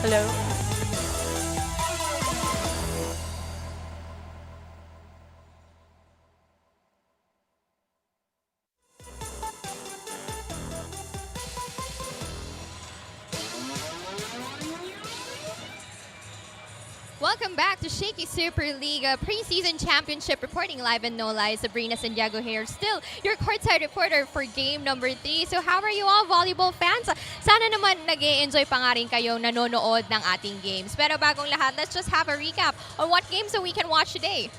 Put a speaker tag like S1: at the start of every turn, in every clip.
S1: Hello.
S2: Welcome back to Shakey Super League Preseason Championship, reporting live and no lies. Sabrina Santiago here, still your courtside reporter for game number 3. So how are you all, volleyball fans? Sana naman nag-e-enjoy pa nga rin kayong nanonood ng ating games. Pero bagong lahat, let's just have a recap on what games that we can watch today.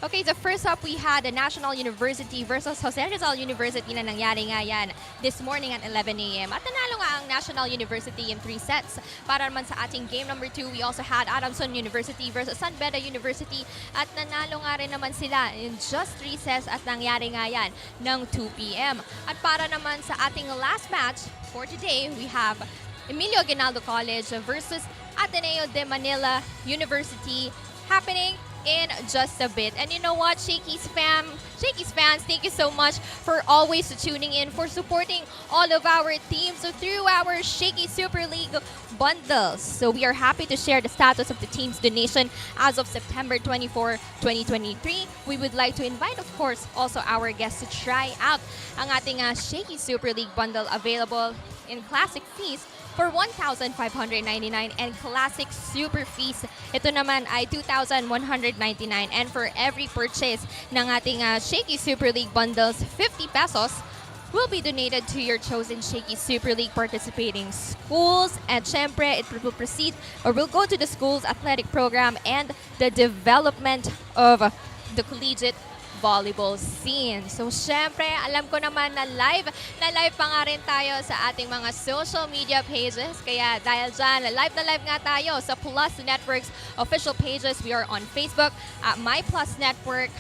S2: Okay, so first up, we had the National University versus Jose Rizal University na nangyari nga yan this morning at 11 a.m. At nanalo nga ang National University in 3 sets. Para naman sa ating game number 2, we also had Adamson University versus San Beda University. At nanalo nga rin naman sila in just 3 sets at nangyari nga yan ng 2 p.m. At para naman sa ating last match for today, we have Emilio Aguinaldo College versus Ateneo de Manila University happening in just a bit. And you know what, Shakey's fans, thank you so much for always tuning in, for supporting all of our teams through our Shakey Super League bundles. So we are happy to share the status of the team's donation as of September 24, 2023. We would like to invite, of course, also our guests to try out ang ating Shakey Super League bundle, available in Classic Feast for 1,599 and Classic Super Feast. Ito naman ay 2,199, and for every purchase ng ating Shakey Super League bundles, 50 pesos will be donated to your chosen Shakey Super League participating schools. And syempre, it will proceed or will go to the school's athletic program and the development of the collegiate volleyball scene. So, syempre, alam ko naman na live pa nga rin tayo sa ating mga social media pages. Kaya dahil dyan, live na live nga tayo sa Plus Network's official pages. We are on Facebook at My Plus Network,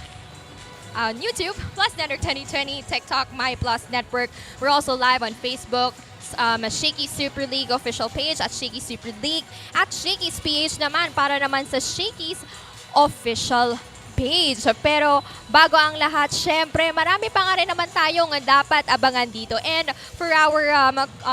S2: on YouTube, Plus Network 2020, TikTok, My Plus Network. We're also live on Facebook, Shakey Super League official page at Shakey Super League, at Shakey's PH naman para naman sa Shakey's official page. Pero bago ang lahat, syempre, marami pa nga rin naman tayong dapat abangan dito. And for our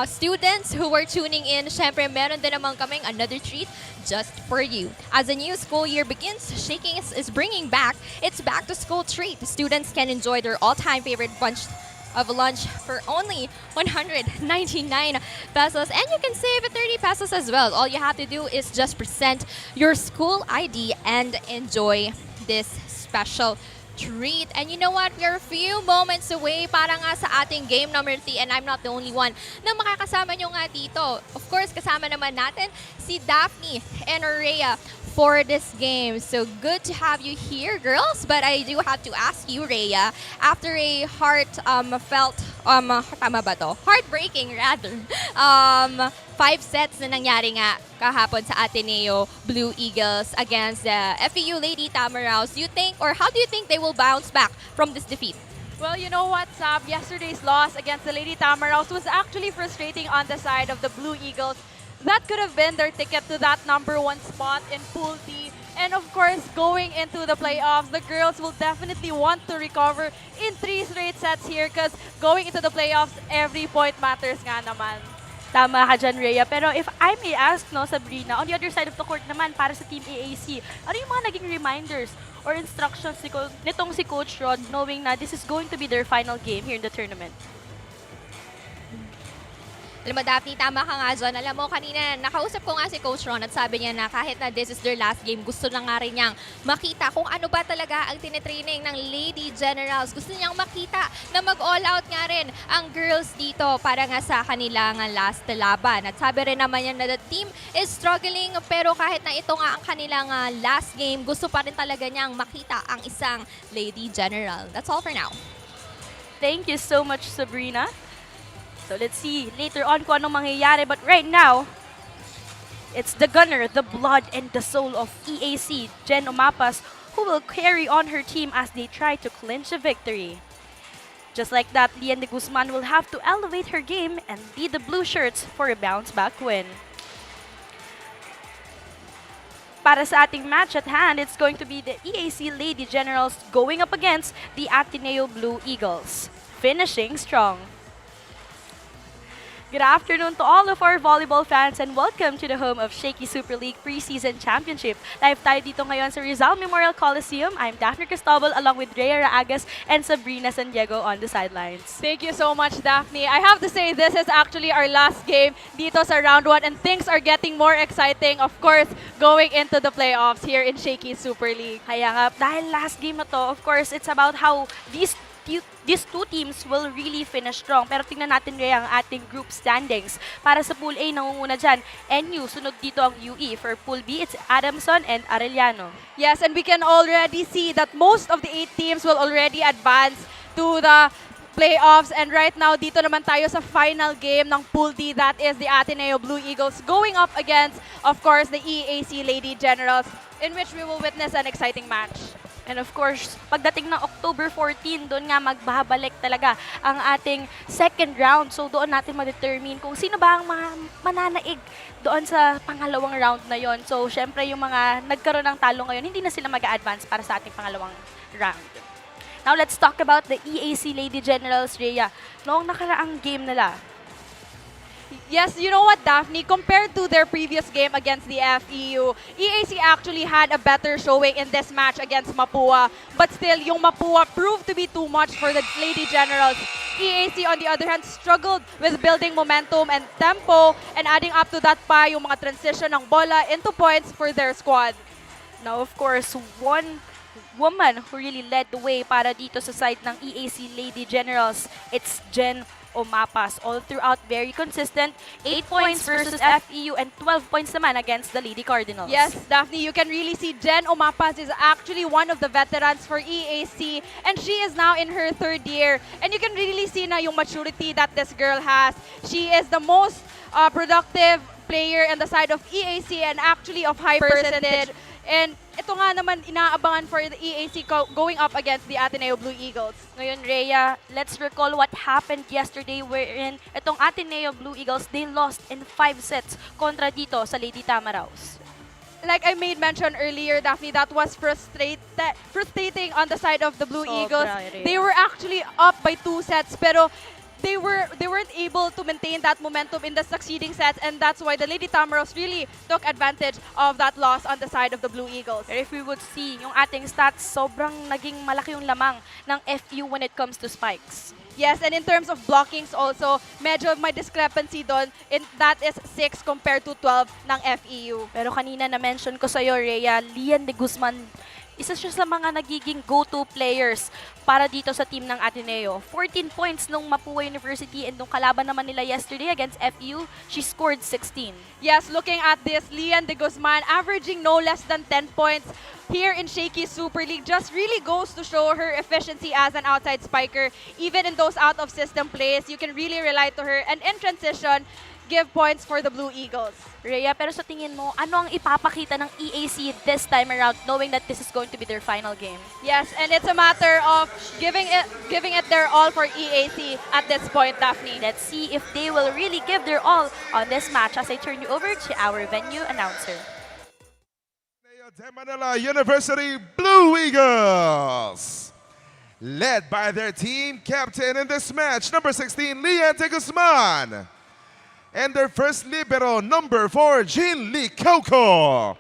S2: students who are tuning in, syempre, meron din naman kaming another treat just for you. As the new school year begins, Shakey is bringing back its back-to-school treat. Students can enjoy their all-time favorite bunch of lunch for only 199 pesos, and you can save 30 pesos as well. All you have to do is just present your school ID and enjoy this special treat. And you know what? We are a few moments away para nga sa ating game number 3, and I'm not the only one na makakasama nyo nga dito. Of course, kasama naman natin si Daphne and Rhea for this game. So good to have you here, girls. But I do have to ask you, Rhea, after a heartbreaking rather, 5 sets na nangyari nga kahapon sa Ateneo Blue Eagles against the FEU Lady Generals, do you think, or how do you think they will bounce back from this defeat?
S1: Well, you know what, Sab? Yesterday's loss against the Lady Generals was actually frustrating on the side of the Blue Eagles. That could have been their ticket to that #1 spot in Pool D. And of course, going into the playoffs, the girls will definitely want to recover in 3 straight sets here, because going into the playoffs, every point matters nga naman.
S3: Tama ka dyan, Rhea. Pero if I may ask, no, Sabrina, on the other side of the court naman, para sa Team EAC, ano yung mga naging reminders or instructions nitong si Coach Rod, knowing na this is going to be their final game here in the tournament?
S2: Alam mo, Daphne, tama ka nga dyan. Alam mo, kanina, nakausap ko nga si Coach Ron at sabi niya na kahit na this is their last game, gusto na nga rin niyang makita kung ano ba talaga ang tinitraining ng Lady Generals. Gusto niyang makita na mag-all out nga rin ang girls dito para nga sa kanilang last laban. At sabi rin naman niya na the team is struggling, pero kahit na ito nga ang kanilang last game, gusto pa rin talaga niyang makita ang isang Lady General. That's all for now.
S3: Thank you so much, Sabrina. So let's see later on kung anong mangyayari. But right now, it's the gunner, the blood and the soul of EAC, Jen Omapas, who will carry on her team as they try to clinch a victory. Just like that, Lian de Guzman will have to elevate her game and lead the blue shirts for a bounce-back win. Para sa ating match at hand, it's going to be the EAC Lady Generals going up against the Ateneo Blue Eagles, finishing strong. Good afternoon to all of our volleyball fans and welcome to the home of Shakey Super League Preseason Championship. Live tayo dito ngayon sa Rizal Memorial Coliseum. I'm Daphne Cristobal along with Rhea Raagas and Sabrina San Diego on the sidelines.
S1: Thank you so much, Daphne. I have to say, this is actually our last game dito sa round 1 and things are getting more exciting, of course, going into the playoffs here in Shakey Super League.
S3: Kaya nga, dahil last game na to, of course, it's about how these two teams will really finish strong. Pero tingnan natin ngayon ang ating group standings. Para sa Pool A, nangunguna dyan, NU. Sunod dito ang UE. For Pool B, it's Adamson and Arellano.
S1: Yes, and we can already see that most of the 8 teams will already advance to the playoffs. And right now, dito naman tayo sa final game ng Pool D. That is the Ateneo Blue Eagles going up against, of course, the EAC Lady Generals, in which we will witness an exciting match.
S3: And of course, pagdating ng October 14, doon nga magbabalik talaga ang ating second round. So doon natin ma-determine kung sino ba ang mananaig doon sa pangalawang round na yon. So syempre yung mga nagkaroon ng talo ngayon, hindi na sila mag-advance para sa ating pangalawang round. Now let's talk about the EAC Lady Generals, Rhea. Noong nakaraang game nila,
S1: Yes, you know what, Daphne? Compared to their previous game against the FEU, EAC actually had a better showing in this match against Mapua. But still, yung Mapua proved to be too much for the Lady Generals. EAC, on the other hand, struggled with building momentum and tempo and adding up to that pa yung mga transition ng bola into points for their squad.
S3: now of course, one woman who really led the way para dito sa side ng EAC Lady Generals, it's Jen Omapas. All throughout, very consistent. 8 points versus FEU and 12 points naman against the Lady Cardinals.
S1: Yes, Daphne, you can really see Jen Omapas is actually one of the veterans for EAC and she is now in her 3rd year. And you can really see na yung maturity that this girl has. She is the most productive player on the side of EAC and actually of high percentage. And ito nga naman inaabangan for the EAC going up against the Ateneo Blue Eagles.
S3: Ngayon, Rhea, let's recall what happened yesterday wherein itong Ateneo Blue Eagles, they lost in 5 sets kontra dito sa Lady Tamaraws.
S1: Like I made mention earlier, Daphne, that was frustrating on the side of the Blue
S3: Sobra,
S1: Eagles.
S3: Rhea.
S1: They were actually up by 2 sets, pero they weren't able to maintain that momentum in the succeeding sets, and that's why the Lady Tamaros really took advantage of that loss on the side of the Blue Eagles.
S3: Pero if we would see yung ating stats, sobrang naging malaki yung lamang ng FU when it comes to spikes.
S1: Yes, and in terms of blockings also, medyo may discrepancy doon. That is 6 compared to 12 ng FEU.
S3: Pero kanina na-mention ko sa'yo, Rhea, Lian de Guzman, isa siya sa mga nagiging go-to players para dito sa team ng Ateneo. 14 points nung Mapua University and nung kalaban naman nila yesterday against FU, she scored 16.
S1: Yes, looking at this, Lian de Guzman averaging no less than 10 points here in Shakey Super League just really goes to show her efficiency as an outside spiker. Even in those out-of-system plays, you can really rely to her. And in transition, give points for the Blue Eagles.
S3: Rhea, pero sa tingin mo, ano ang ipapakita ng EAC this time around knowing that this is going to be their final game?
S1: Yes, and it's a matter of giving it their all for EAC at this point, Daphne.
S3: Let's see if they will really give their all on this match as I turn you over to our venue announcer.
S4: Manila University Blue Eagles, led by their team captain in this match, number 16, Lian de Guzman. And their first libero, number 4, Jean Lee Coco.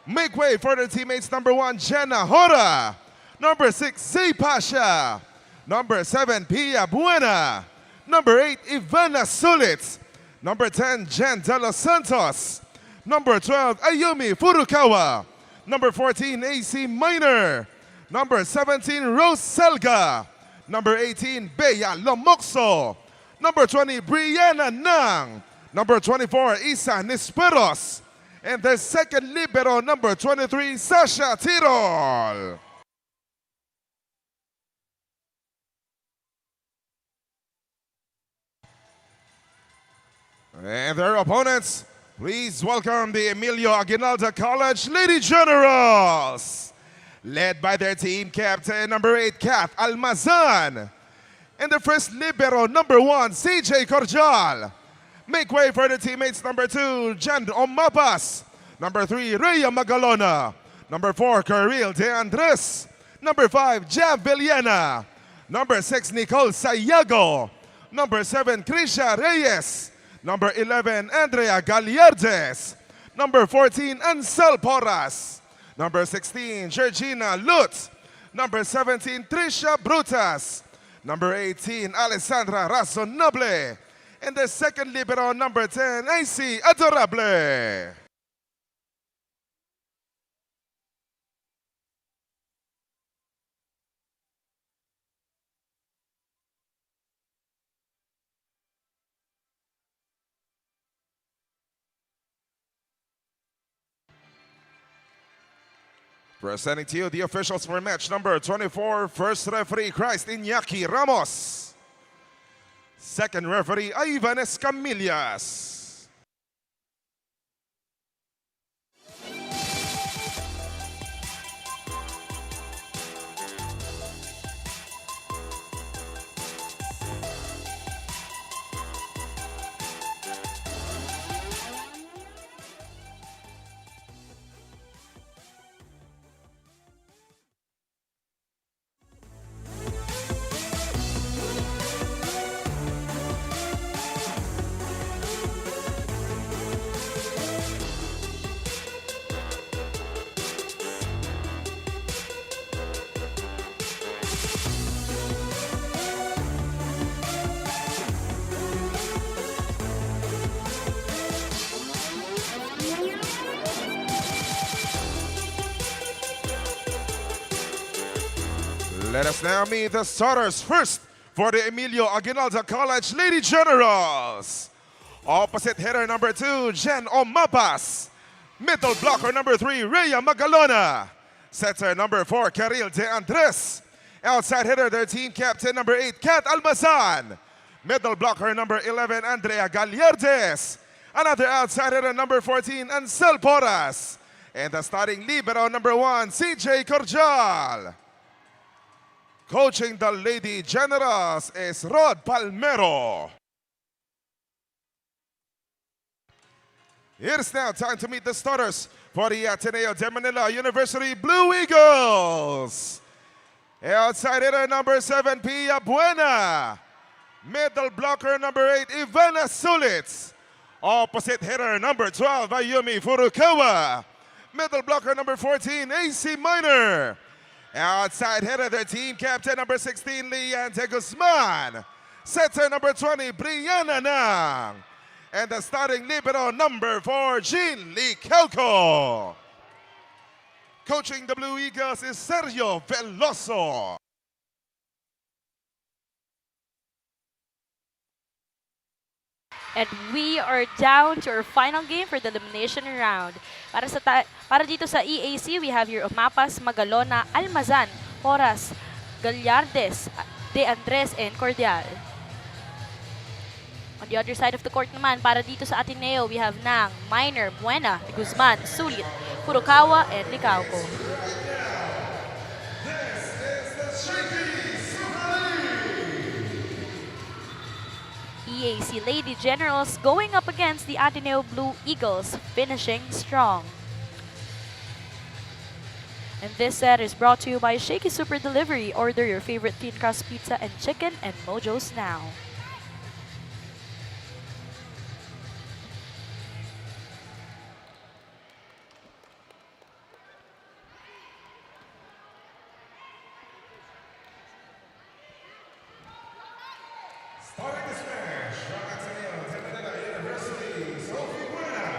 S4: Make way for their teammates, number 1, Jenna Hora. Number 6, Zay Pasha. Number 7, Pia Buena. Number 8, Ivana Sulitz. Number 10, Jen De Los Santos. Number 12, Ayumi Furukawa. Number 14, AC Minor. Number 17, Rose Selga. Number 18, Bea Lomoxo. Number 20, Brianna Nang. Number 24, Isa Nisperos. And the second libero, number 23, Sasha Tirol. And their opponents, please welcome the Emilio Aguinaldo College Lady Generals, led by their team captain, number 8, Kath Almazan. And the first libero, number 1, CJ Cordial. Make way for the teammates, number 2, Jan Omapas. Number 3, Rhea Magalona. Number 4, Karil De Andres. Number 5, Jam Villena. Number 6, Nicole Sayago. Number 7, Krisha Reyes. Number 11, Andrea Gallardes. Number 14, Ansel Porras. Number 16, Georgina Lutz. Number 17, Trisha Brutas. Number 18, Alessandra Razonable. And the second libero, number 10, EAC Adorable. Presenting to you the officials for match number 24, first referee Christ Iñaki Ramos. Second referee Ivan Escamillas. Let us now meet the starters. First, for the Emilio Aguinaldo College Lady Generals. Opposite hitter number 2, Jen Omapas. Middle blocker number 3, Rhea Magalona. Setter number 4, Caril De Andres. Outside hitter, their team captain number 8, Kat Almazan. Middle blocker number 11, Andrea Gallardes. Another outside hitter number 14, Ansel Porras. And the starting libero number 1, CJ Cordial. Coaching the Lady Generals is Rod Palmero. It's now time to meet the starters for the Ateneo de Manila University Blue Eagles. Outside hitter number 7, Pia Buena. Middle blocker number 8, Ivana Sulitz. Opposite hitter number 12, Ayumi Furukawa. Middle blocker number 14, AC Minor. Outside hitter, their team captain number 16, Leante Guzman. Setter number 20, Brianna Nang. And the starting libero number 4, Jean Lee Kelko. Coaching the Blue Eagles is Sergio Veloso.
S3: And we are down to our final game for the elimination round. Para dito sa EAC, we have here Omapas, Magalona, Almazan, Porras, Gallardes, De Andres, and Cordial. On the other side of the court naman, para dito sa Ateneo, we have Nang, Minor, Buena, Guzman, Sulit, Furukawa, and Licauco. EAC Lady Generals going up against the Ateneo Blue Eagles, finishing strong. And this set is brought to you by Shakey Super Delivery. Order your favorite thin crust pizza and chicken and Mojo's now.
S4: Starting this match from Ateneo de Manila University, Sophie Buena.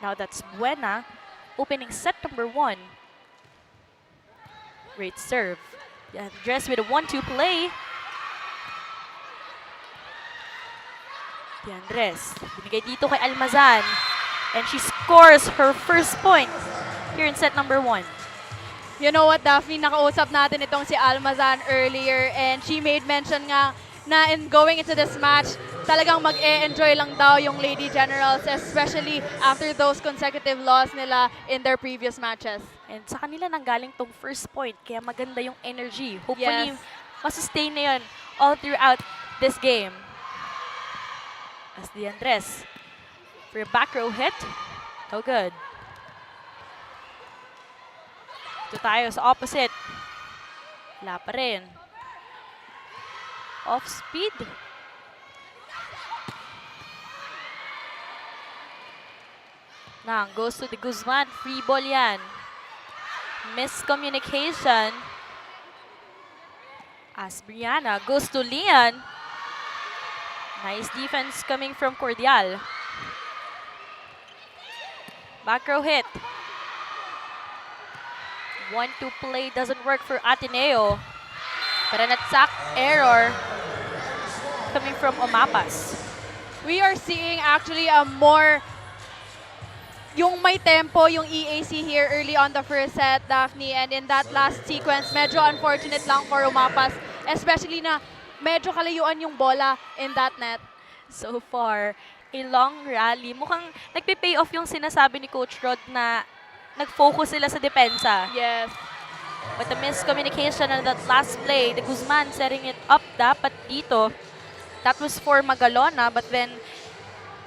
S3: Now that's Buena, opening set number 1. Great serve. Andres with a 1-2 play. Andres, binigay dito kay Almazan. And she scores her first point here in set number 1.
S1: You know what, Daphne, nakausap natin itong si Almazan earlier and she made mention nga na in going into this match, talagang mag-e-enjoy lang daw yung Lady Generals, especially after those consecutive loss nila in their previous matches.
S3: And sa kanila nanggaling tong first point, kaya maganda yung energy. Hopefully,
S1: Yes.
S3: masustain na yun all throughout this game. As the Andres for a back row hit. No good. Ito tayo sa opposite. Wala pa rin. Off speed. Nang goes to the Guzman. Free ball yan. Miscommunication. As Brianna goes to Lian. Nice defense coming from Cordial. Back row hit. 1-2 play doesn't work for Ateneo. But an attack error coming from Omapas.
S1: We are seeing actually a more yung may tempo yung EAC here early on the first set, Daphne, and in that last sequence, medyo unfortunate lang for Umapas, especially na medyo kalayuan yung bola in that net.
S3: So far, a long rally. Mukhang nagpe-pay off yung sinasabi ni Coach Rod na nag-focus sila sa depensa.
S1: Yes.
S3: But the miscommunication on that last play, the Guzman setting it up dapat dito. That was for Magalona, but then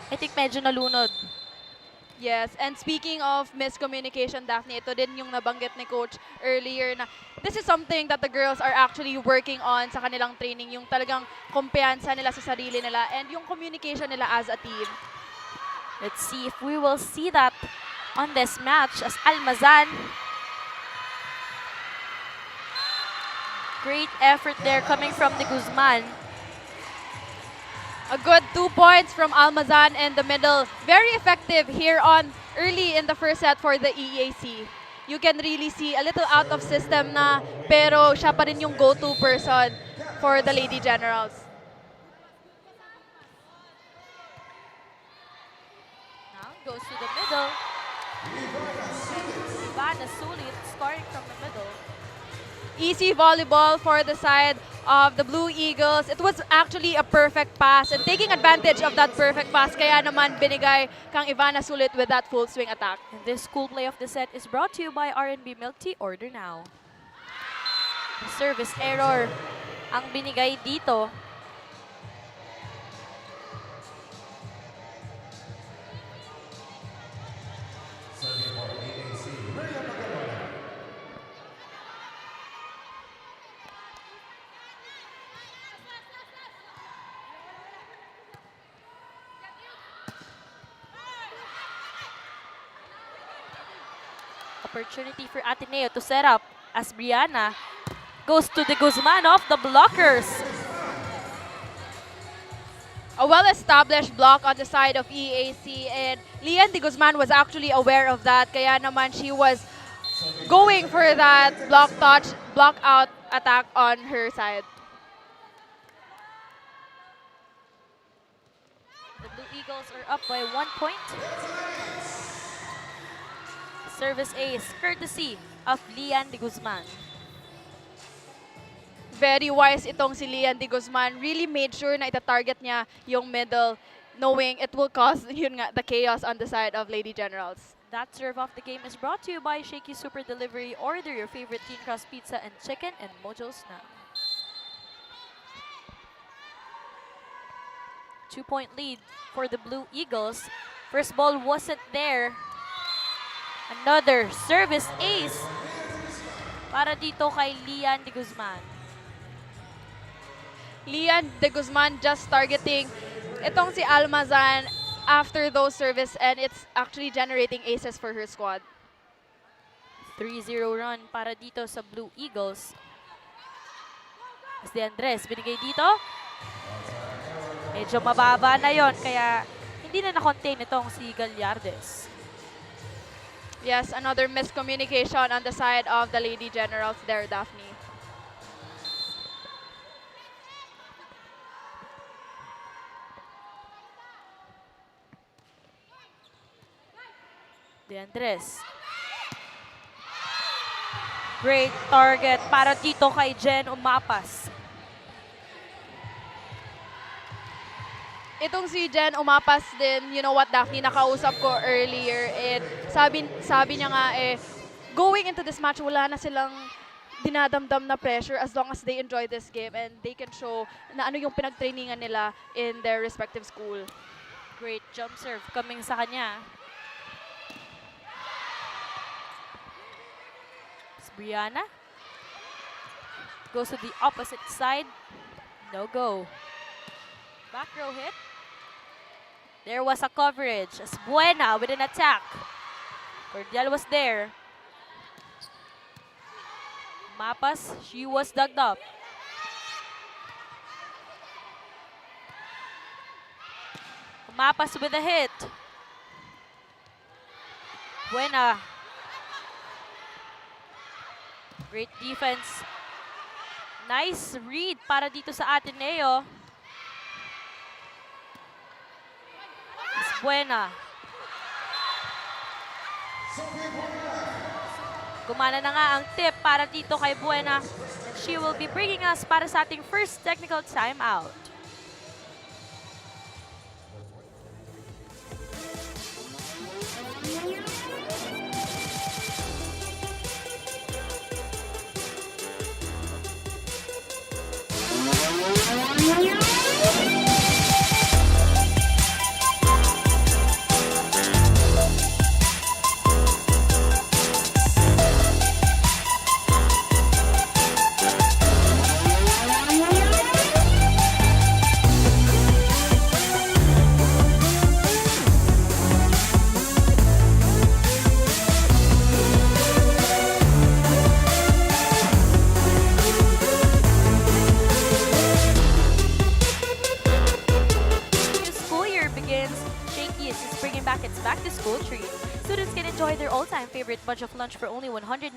S3: I think medyo nalunod.
S1: Yes, and speaking of miscommunication, Daphne, ito din yung nabanggit ni Coach earlier na this is something that the girls are actually working on sa kanilang training, yung talagang kumpiyansa nila sa sarili nila and yung communication nila as a team.
S3: Let's see if we will see that on this match as Almazan. Great effort there coming from the Guzman.
S1: A good 2 points from Almazan in the middle. Very effective here on early in the first set for the EAC. You can really see a little out of system na, pero siya pa rin yung go-to person for the Lady Generals.
S3: Now goes to the middle. Ivana Sulit scoring from the middle.
S1: Easy volleyball for the side of the Blue Eagles. It was actually a perfect pass and taking advantage of that perfect pass, kaya naman binigay kang Ivana Sulit with that full swing attack.
S3: And this cool play of the set is brought to you by R&B Milk Tea. Order now. Service error ang binigay dito. Opportunity for Ateneo to set up as Brianna goes to the Guzman off the blockers.
S1: A well-established block on the side of EAC, and Lian de Guzman was actually aware of that, kaya naman she was going for that block touch, block out attack on her side.
S3: The Blue Eagles are up by 1 point. Service ace courtesy of Lian de Guzman.
S1: Very wise itong si Lian de Guzman. Really made sure na ita-target niya yung middle, knowing it will cause yun nga, the chaos on the side of Lady Generals.
S3: That serve of the game is brought to you by Shakey Super Delivery. Order your favorite thin crust pizza and chicken and Mojos now. 2-point lead for the Blue Eagles. First ball wasn't there. Another service ace para dito kay Lian de Guzman.
S1: Lian de Guzman just targeting itong si Almazan after those service, and it's actually generating aces for her squad.
S3: 3-0 run para dito sa Blue Eagles. As de Andres binigay dito. Medyo mababa na yon, kaya hindi na na-contain itong si Gallardes.
S1: Yes, another miscommunication on the side of the Lady Generals there, Daphne.
S3: De Andres. Great target para dito kay Jen Umapas.
S1: Itong si Jen Umapas din, you know what, Daphne, nakausap ko earlier, and sabi niya nga going into this match, wala na silang dinadamdam na pressure as long as they enjoy this game and they can show na ano yung pinagtrainingan nila in their respective school.
S3: Great jump serve coming sa kanya. Brianna goes to the opposite side. No go. Back row hit. There was a coverage. As Buena with an attack. Cordial was there. Mapas, she was dug up. Mapas with a hit. Buena. Great defense. Nice read para dito sa Ateneo. It's Buena. Gumana na nga ang tip para dito kay Buena. And she will be bringing us para sa ating first technical timeout. Back-to-school treat. Students can enjoy their all-time favorite bunch of lunch for only 199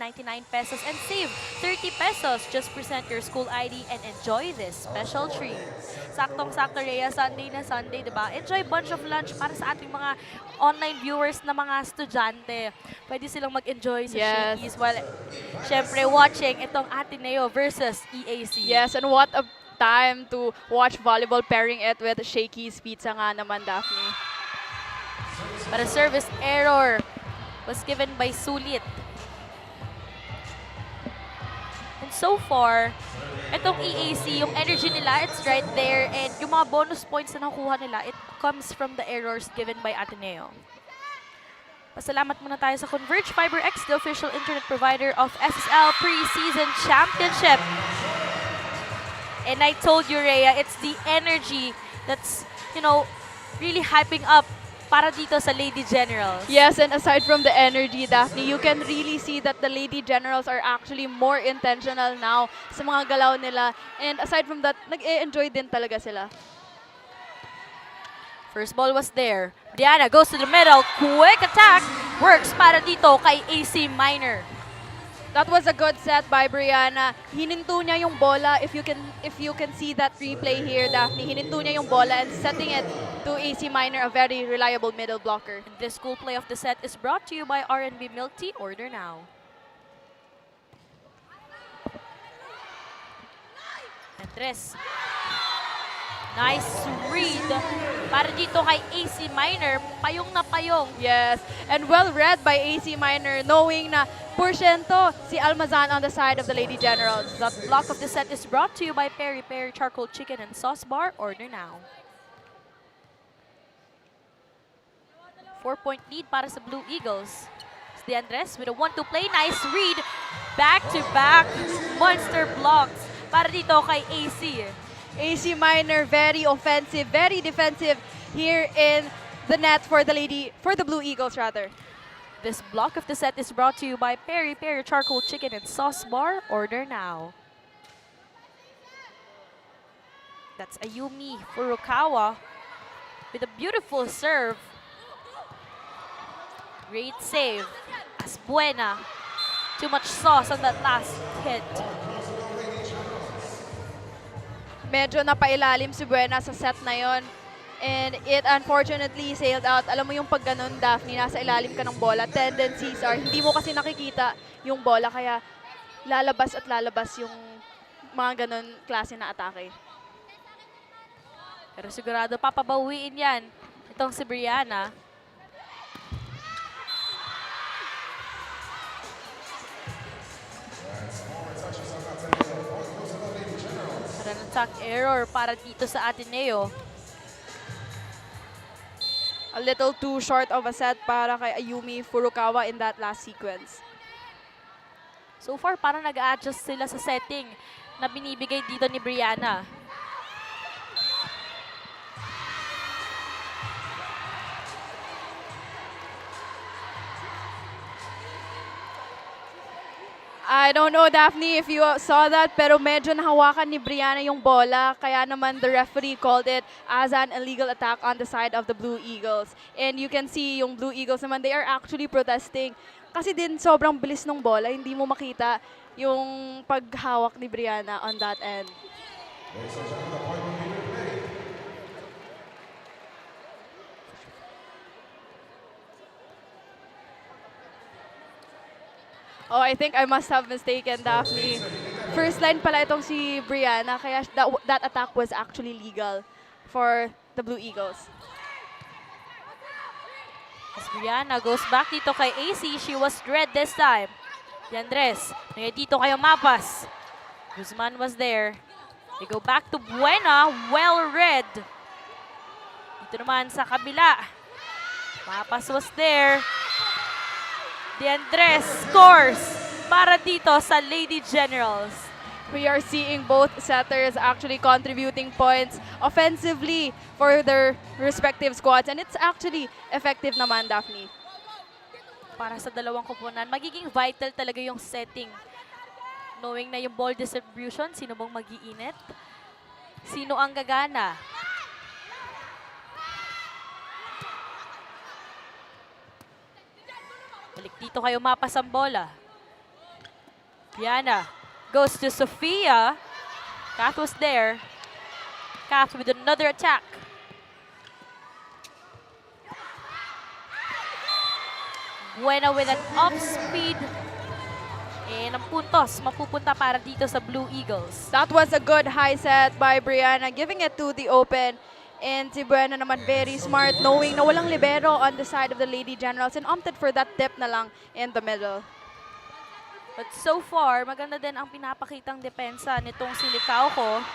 S3: pesos and save 30 pesos. Just present your school ID and enjoy this special treat. Saktong-sakto, Rhea, Sunday na Sunday, diba? Enjoy bunch of lunch para sa ating mga online viewers na mga estudyante. Pwede silang mag-enjoy sa Shakey's while, syempre, watching itong Ateneo versus EAC.
S1: Yes, and what a time to watch volleyball pairing it with Shakey's pizza nga naman, Daphne.
S3: But a service error was given by Sulit. And so far, itong EAC, yung energy nila, it's right there. And yung mga bonus points na nakuha nila, it comes from the errors given by Ateneo. Pasalamat muna tayo sa Converge Fiber X, the official internet provider of SSL Preseason Championship. And I told you, Rhea, it's the energy that's, you know, really hyping up para dito sa Lady Generals.
S1: Yes, and aside from the energy, Daphne, you can really see that the Lady Generals are actually more intentional now sa mga galaw nila. And aside from that, nag-e-enjoy din talaga sila.
S3: First ball was there. Diana goes to the middle. Quick attack. Works para dito kay AC Minor.
S1: That was a good set by Brianna. Hininto niya yung bola. If you can see that replay here, Daphne, hininto niya yung bola and setting it to AC Minor, a very reliable middle blocker.
S3: And this school play of the set is brought to you by R&B Milk Tea. Order now. Andres. Nice read para dito kay AC Minor. Payong na payong.
S1: Yes, and well read by AC Minor, knowing na porsyento si Almazan on the side of the Lady Generals.
S3: That block of the set is brought to you by Peri Peri Charcoal Chicken and Sauce Bar. Order now. 4-point lead para sa Blue Eagles. It's the Andres with a 1-2 play. Nice read. Back-to-back monster blocks para dito kay AC.
S1: AC Minor, very offensive, very defensive here in the net for the Blue Eagles rather.
S3: This block of the set is brought to you by Peri Peri Charcoal Chicken and Sauce Bar. Order now. That's Ayumi Furukawa with a beautiful serve. Great save. As Buena. Too much sauce on that last hit.
S1: Medyo napailalim si Buena sa set na yon. And it unfortunately sailed out. Alam mo yung pag ganun, Daphne, nasa ilalim ka ng bola. Tendencies are, hindi mo kasi nakikita yung bola. Kaya lalabas at lalabas yung mga ganun klase na atake.
S3: Pero sigurado papabawiin yan. Itong si Brianna. An attack error para dito sa Ateneo.
S1: A little too short of a set para kay Ayumi Furukawa in that last sequence.
S3: So far, parang nag-a-adjust sila sa setting na binibigay dito ni Brianna.
S1: I don't know, Daphne, if you saw that, pero medyo nahawakan ni Brianna yung bola. Kaya naman the referee called it as an illegal attack on the side of the Blue Eagles. And you can see yung Blue Eagles naman, they are actually protesting. Kasi din sobrang bilis ng bola, hindi mo makita yung paghawak ni Brianna on that end. Oh, I think I must have mistaken, Daphne. First line pala itong si Brianna, kaya that attack was actually legal for the Blue Eagles.
S3: As Brianna goes back dito kay AC, she was red this time. Andres, dito kayo mapas. Guzman was there. They go back to Buena, well read. Dito naman sa kabila. Mapas was there. Andres scores para dito sa Lady Generals.
S1: We are seeing both setters actually contributing points offensively for their respective squads. And it's actually effective naman, Daphne.
S3: Para sa dalawang koponan, magiging vital talaga yung setting. Knowing na yung ball distribution, sino bang mag-iinit? Sino ang gagana? Balik dito kayo mapas ang bola. Brianna goes to Sofia. Kath was there. Kath with another attack. Buena with an off-speed. And ang puntos mapupunta para dito sa Blue Eagles.
S1: That was a good high set by Brianna, giving it to the open. And si Buena naman very smart, knowing na walang libero on the side of the Lady Generals and opted for that tip na lang in the middle.
S3: But so far, maganda din ang pinapakitang depensa nitong si Licauco.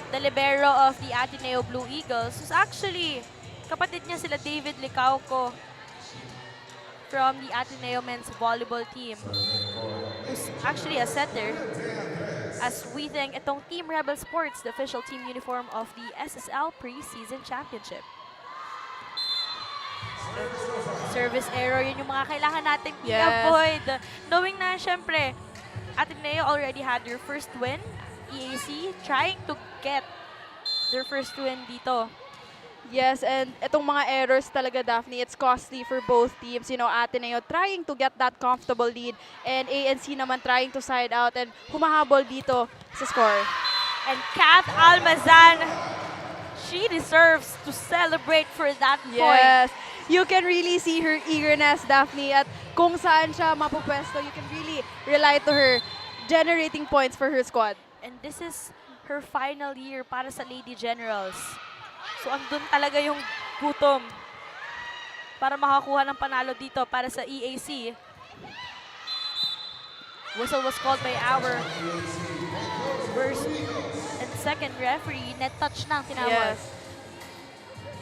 S3: The libero of the Ateneo Blue Eagles, who's actually kapatid niya sila David Licauco from the Ateneo men's volleyball team, who's actually a setter. As we thank itong Team Rebel Sports, the official team uniform of the SSL Preseason Championship. Service error, yun yung mga kailangan natin i-avoid. Knowing na, syempre, Ateneo already had their first win. EAC trying to get their first win dito.
S1: Yes, and itong mga errors talaga, Daphne, it's costly for both teams. You know, Ateneo trying to get that comfortable lead and ANC naman trying to side out and humahabol dito sa score.
S3: And Kath Almazan, she deserves to celebrate for that point.
S1: Yes, you can really see her eagerness, Daphne, at kung saan siya mapupwesto, you can really rely to her generating points for her squad.
S3: And this is her final year para sa Lady Generals. So andun talaga yung gutom para makakuha ng panalo dito para sa EAC. Whistle was called by our first and second referee. Net touch na ang tinawag.
S1: Yes.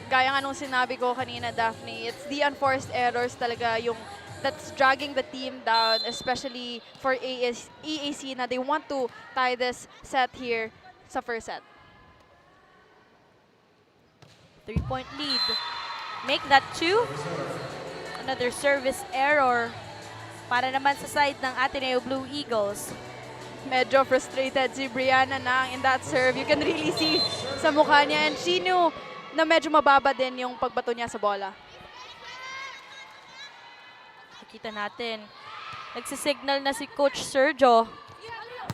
S1: Gaya nga nung sinabi ko kanina, Daphne, it's the unforced errors talaga yung that's dragging the team down, especially for EAC na they want to tie this set here sa first set.
S3: 3-point lead. Make that 2. Another service error para naman sa side ng Ateneo Blue Eagles.
S1: Medyo frustrated si Brianna na in that serve. You can really see sa mukha niya and she knew na medyo mababa din yung pagbato niya sa bola.
S3: Nakita natin. Nagsisignal na si Coach Sergio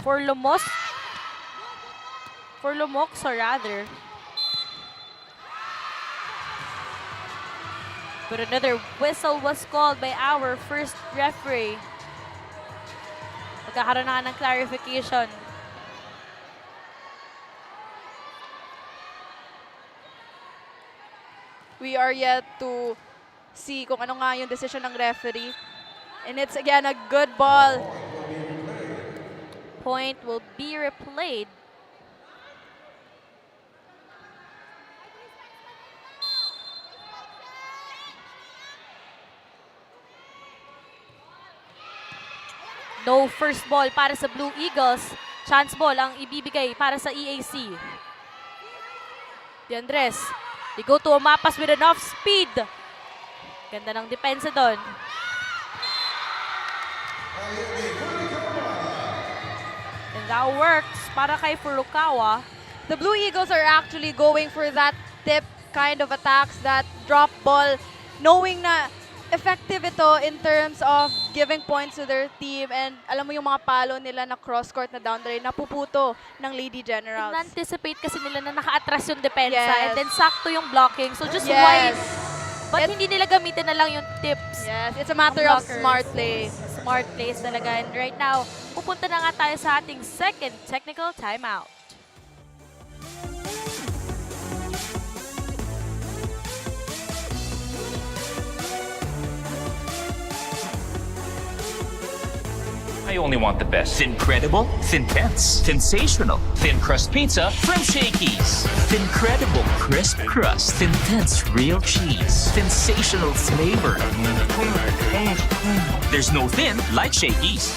S3: for Lumos. For Lumokso rather. But another whistle was called by our first referee. Magkakaroon na ng clarification.
S1: We are yet to see kung ano nga yung decision ng referee. And it's again a good ball.
S3: Point will be replayed. No first ball para sa Blue Eagles. Chance ball ang ibibigay para sa EAC. Andres, they go to a mapas with enough speed. Ganda ng depensa doon. That works para kay Furukawa.
S1: The Blue Eagles are actually going for that tip kind of attacks, that drop ball, knowing na effective ito in terms of giving points to their team. And alam mo yung mga palo nila na cross-court na down the lane, napuputo ng Lady Generals.
S3: Na-anticipate kasi nila na naka-atras yung depensa
S1: Yes.
S3: and then sakto yung blocking. So just
S1: Yes.
S3: wide. But hindi nila gamitin na lang yung tips.
S1: Yes, it's a matter
S3: Ang
S1: of
S3: blockers.
S1: smart play.
S3: Smart plays talaga. And right now, pupunta na nga tayo sa ating second technical timeout.
S5: I only want the best. Thincredible, Thintense, Sensational, Thin Crust Pizza from Shakey's. Thincredible crisp crust, Thintense real cheese, sensational flavor. There's no thin like Shakey's.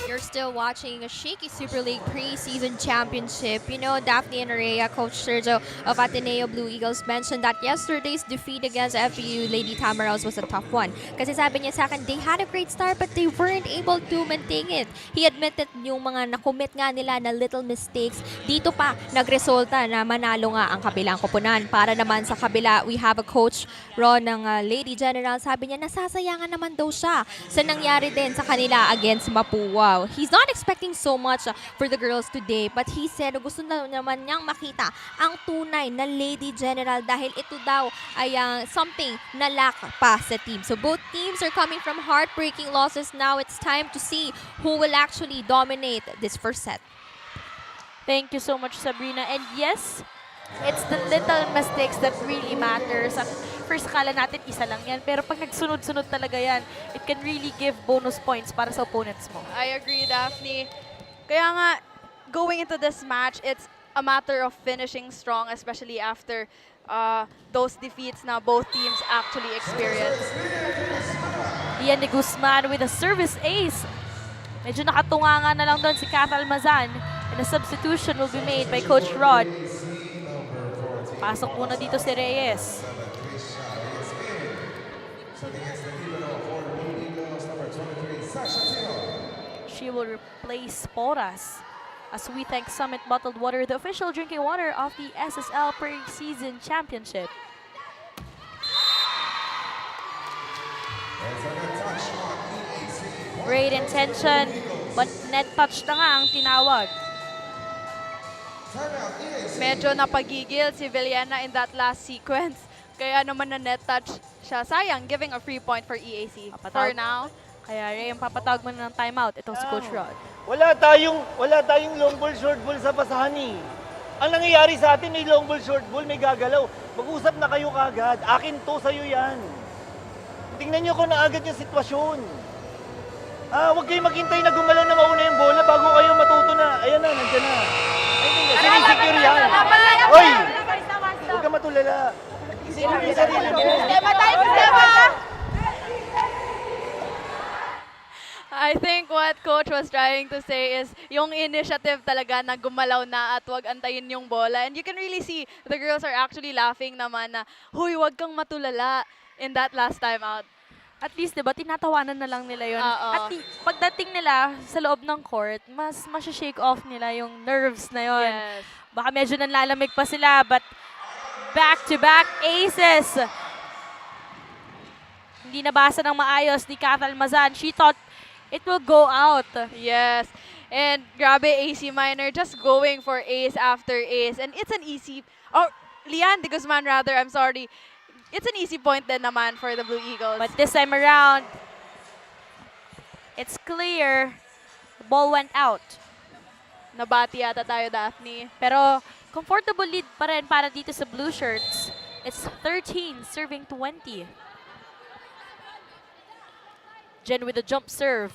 S2: You're still watching a Shakey Super League Preseason Championship. You know, Daphne and Rhea, Coach Sergio of Ateneo Blue Eagles mentioned that yesterday's defeat against FEU Lady Generals was a tough one. Kasi sabi niya sa akin, they had a great start but they weren't able to maintain it. He admitted yung mga nakomit nga nila na little mistakes. Dito pa, nagresulta na manalo nga ang kabilang koponan. Para naman sa kabila, we have a Coach Ron ng Lady Generals. Sabi niya, nasasayangan naman daw siya sa nangyari din sa kanila against Mapua. He's not expecting so much for the girls today, but he said gusto na naman niyang makita ang tunay na Lady General dahil ito daw ay something na lack pa sa team. So both teams are coming from heartbreaking losses. Now it's time to see who will actually dominate this first set.
S3: Thank you so much, Sabrina. And yes, it's the little mistakes that really matters. At first, kala natin isa lang yan. Pero pag nagsunod-sunod talaga yan, it can really give bonus points para sa opponents mo.
S1: I agree, Daphne. Kaya nga, going into this match, it's a matter of finishing strong, especially after those defeats na both teams actually experienced.
S3: Ian de Guzman with a service ace. Medyo nakatunga nga na lang doon si Kat Almazan. And a substitution will be made by Coach Rod. Pasok muna dito si Reyes. She will replace Porras as we thank Summit Bottled Water, the official drinking water of the SSL Preseason Championship. Great intention, but net touch na nga ang tinawag.
S1: Medyo napagigil si Villena in that last sequence. Kaya naman na net touch siya. Sayang, giving a free point for EAC. For now.
S3: Kaya Ray, ang papatawag mo na ng timeout. Itong si Coach Rod.
S6: Wala tayong long ball, short ball sa basahan eh. Ang nangyayari sa atin, may long ball, short ball, may gagalaw. Mag-usap na kayo kagad. Akin to, sa'yo yan. Tingnan nyo kung naagad yung sitwasyon. Huwag kayong maghintay na gumalaw na mauna yung bola bago kayo matuto na. Ayan na, nandyan na. Sinisecure yan. Hoy! Huwag ka matulala. Secure yung sarili mo.
S1: I think what Coach was trying to say is yung initiative talaga na gumalaw na at wag antayin yung bola. And you can really see the girls are actually laughing naman na, huy, wag kang matulala in that last time out.
S3: At least, diba, tinatawanan na lang nila yun.
S1: Oo.
S3: At pagdating nila sa loob ng court, mas shake off nila yung nerves na yun.
S1: Yes.
S3: Baka medyo nanlalamig pa sila, but back-to-back aces. Hindi nabasa ng maayos ni Kat Almazan. She thought it will go out.
S1: Yes. And grabe, AC Minor just going for ace after ace. And it's an easy, Lian de Guzman rather, I'm sorry. It's an easy point din naman for the Blue Eagles.
S3: But this time around, it's clear. The ball went out.
S1: Nabati yata tayo, Daphne.
S3: Pero comfortable lead pa rin para dito sa Blue Shirts. It's 13 serving 20. Jen with a jump serve.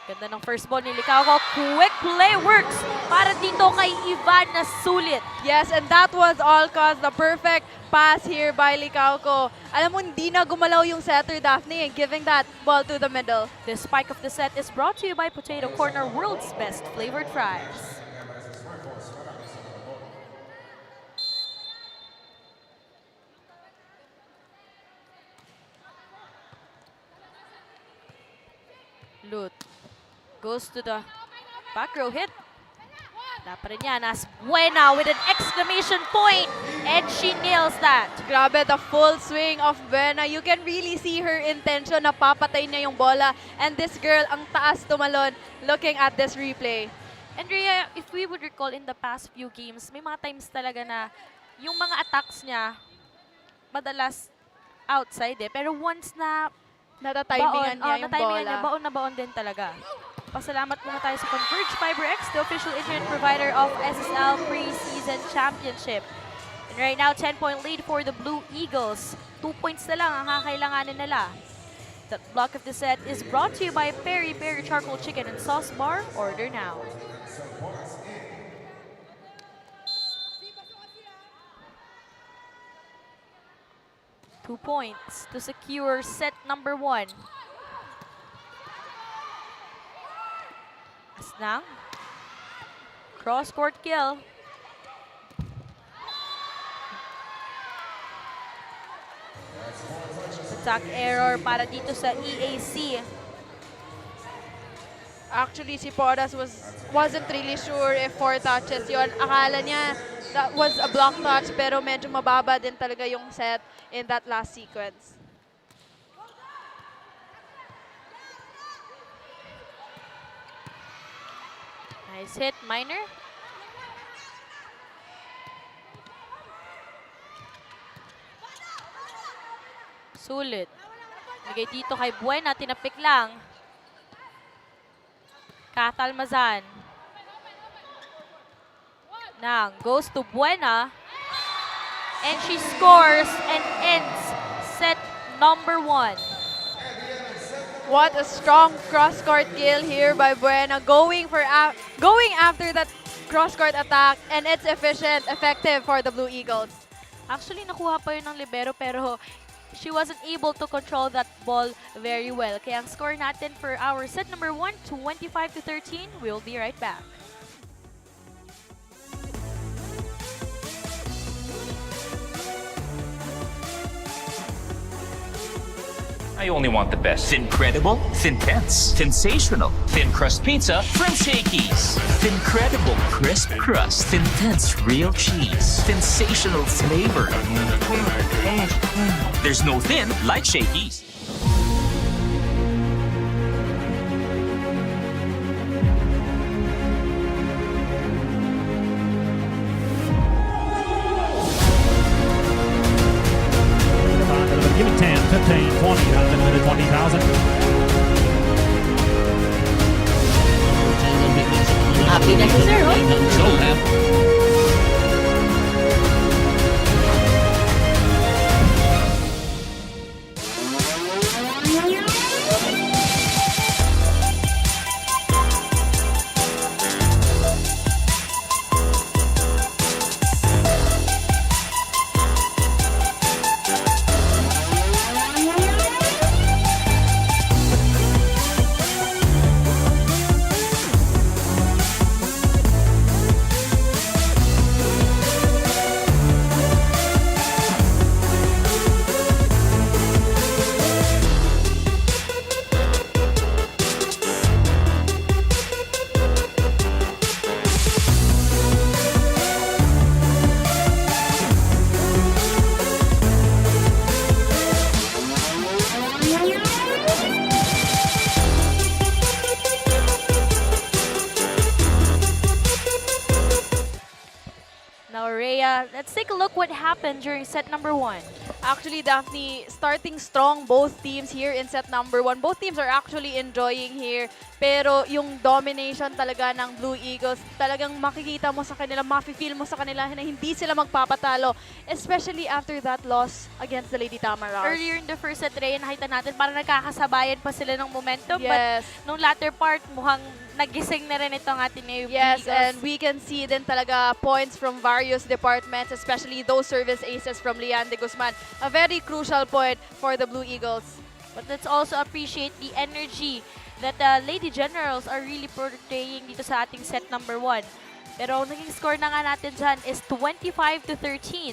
S3: Ganda ng first ball ni Licauco. Quick play works para dito kay Ivan na sulit.
S1: Yes, and that was all cause the perfect pass here by Licauco. Alam mo, hindi na gumalaw yung setter, Daphne, giving that ball to the middle.
S3: The spike of the set is brought to you by Potato Corner, world's best flavored fries. Lut goes to the back row hit. Dapat rin yan as Buena with an exclamation point, and she nails that.
S1: Grabe, the full swing of Buena. You can really see her intention na papatay niya yung bola. And this girl, ang taas tumalon, looking at this replay.
S3: And Rhea, if we would recall in the past few games, may mga times talaga na yung mga attacks niya, madalas outside Pero once na
S1: Natatimingan niya yung bola.
S3: baon na baon din talaga. Pasalamat muna tayo sa Converge Fiber X, the official internet provider of SSL Preseason Championship. And right now, 10-point lead for the Blue Eagles. 2 points na lang ang kakailanganin nila. The block of the set is brought to you by Peri Peri Charcoal Chicken and Sauce Bar. Order now. Two points to secure set number 1. Asnang. Cross-court kill. Attack error para dito sa EAC.
S1: Actually, si Porras wasn't really sure if 4 touches yon. Akala niya that was a block touch, pero medyo mababa din talaga yung set in that last sequence.
S3: Nice hit, Minor. Sulit. Lagay dito kay Buena, tinapik lang. Katalmazan. Nang goes to Buena. And she scores and ends set number 1.
S1: What a strong cross-court kill here by Buena, going after that cross-court attack, and it's efficient, effective for the Blue Eagles.
S3: Actually, nakuha pa yun ng libero pero she wasn't able to control that ball very well. Kaya ang score natin for our set number 1, 25-13. We'll be right back.
S5: I only want the best. Thincredible, Thintense, Sensational, Thin Crust Pizza from Shakey's. Thincredible crisp crust, Thintense real cheese, sensational flavor. There's no thin like Shakey's.
S7: Give me 10, 15, 20, that's a minute 20,000.
S8: Happy na si Sir, oh.
S7: Show them.
S3: Now, Rhea, let's take a look what happened during set number 1.
S1: Actually, Daphne, starting strong both teams here in set number 1. Both teams are actually enjoying here. Pero yung domination talaga ng Blue Eagles, talagang makikita mo sa kanila, mafe-feel mo sa kanila na hindi sila magpapatalo. Especially after that loss against the Lady Tamaraws.
S3: Earlier in the first set, Rhea, nakita natin parang nagkakasabayan pa sila ng momentum.
S1: Yes.
S3: But nung latter part, mukhang nagising na rin itong Ateneo Blue
S1: Yes,
S3: Eagles.
S1: and we can see din talaga points from various departments, especially those service aces from Lian de Guzman. A very crucial point for the Blue Eagles.
S3: But let's also appreciate the energy that the Lady Generals are really portraying dito sa ating set number 1. Pero naging score na nga natin dyan is 25-13.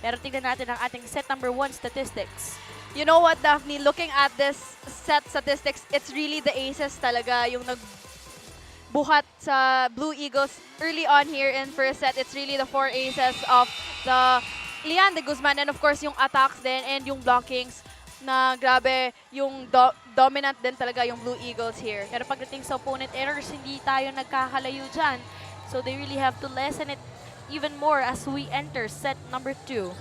S3: Pero tignan natin ang ating set number 1 statistics.
S1: You know what, Daphne? Looking at this set statistics, it's really the aces talaga yung nagbuhat sa Blue Eagles early on here in first set. It's really the 4 aces of the Lian de Guzman and of course yung attacks din and yung blockings na grabe yung dominant din talaga yung Blue Eagles here.
S3: Pero pagdating sa opponent errors, hindi tayo nagkakalayo dyan. So they really have to lessen it even more as we enter set number 2.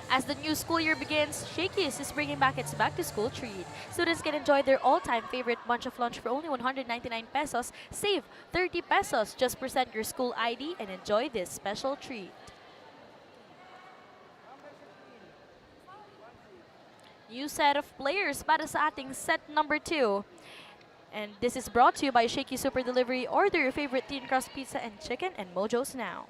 S3: As the new school year begins, Shakey's is bringing back its back-to-school treat. Students can enjoy their all-time favorite bunch of lunch for only 199 pesos. Save 30 pesos. Just present your school ID and enjoy this special treat. New set of players para sa ating set number 2. And this is brought to you by Shakey Super Delivery. Order your favorite thin crust pizza and chicken and Mojos now.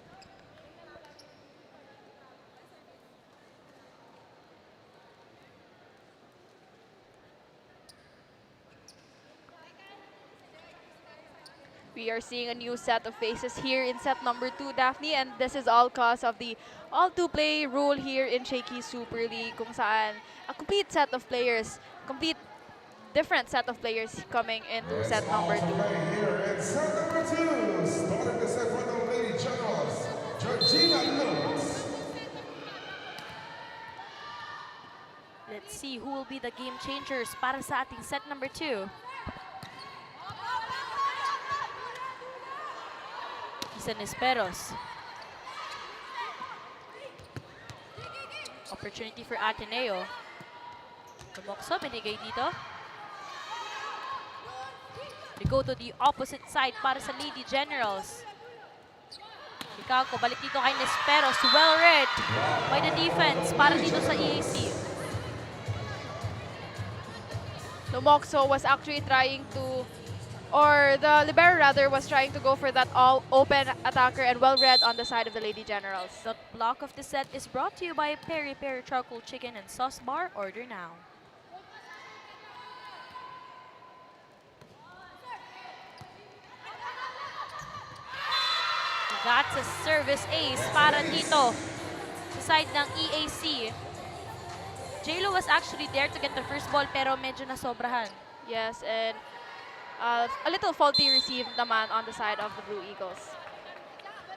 S1: We are seeing a new set of faces here in set number 2, Daphne, and this is all cause of the all-to-play rule here in Shakey Super League, kung saan a complete set of players, complete different set of players coming into set number 2.
S4: Here in set number 2, starting the set for the Lady Generals, Georgina Lewis.
S3: Let's see who will be the game changers para sa ating set number 2. San Esperos. Opportunity for Ateneo. Tumokso, binigay dito. We go to the opposite side para sa Lady Generals. Ikako, balik dito kay Nesperos. Well read by the defense para dito sa EAC.
S1: Lumokso was actually trying to, or the libero rather, was trying to go for that all-open attacker and well-read on the side of the Lady Generals.
S3: The block of the set is brought to you by Peri Peri Charcoal Chicken and Sauce Bar. Order now. That's a service ace para dito sa side ng EAC. J-Lo was actually there to get the first ball pero medyo nasobrahan.
S1: Yes, and a little faulty receive naman on the side of the Blue Eagles.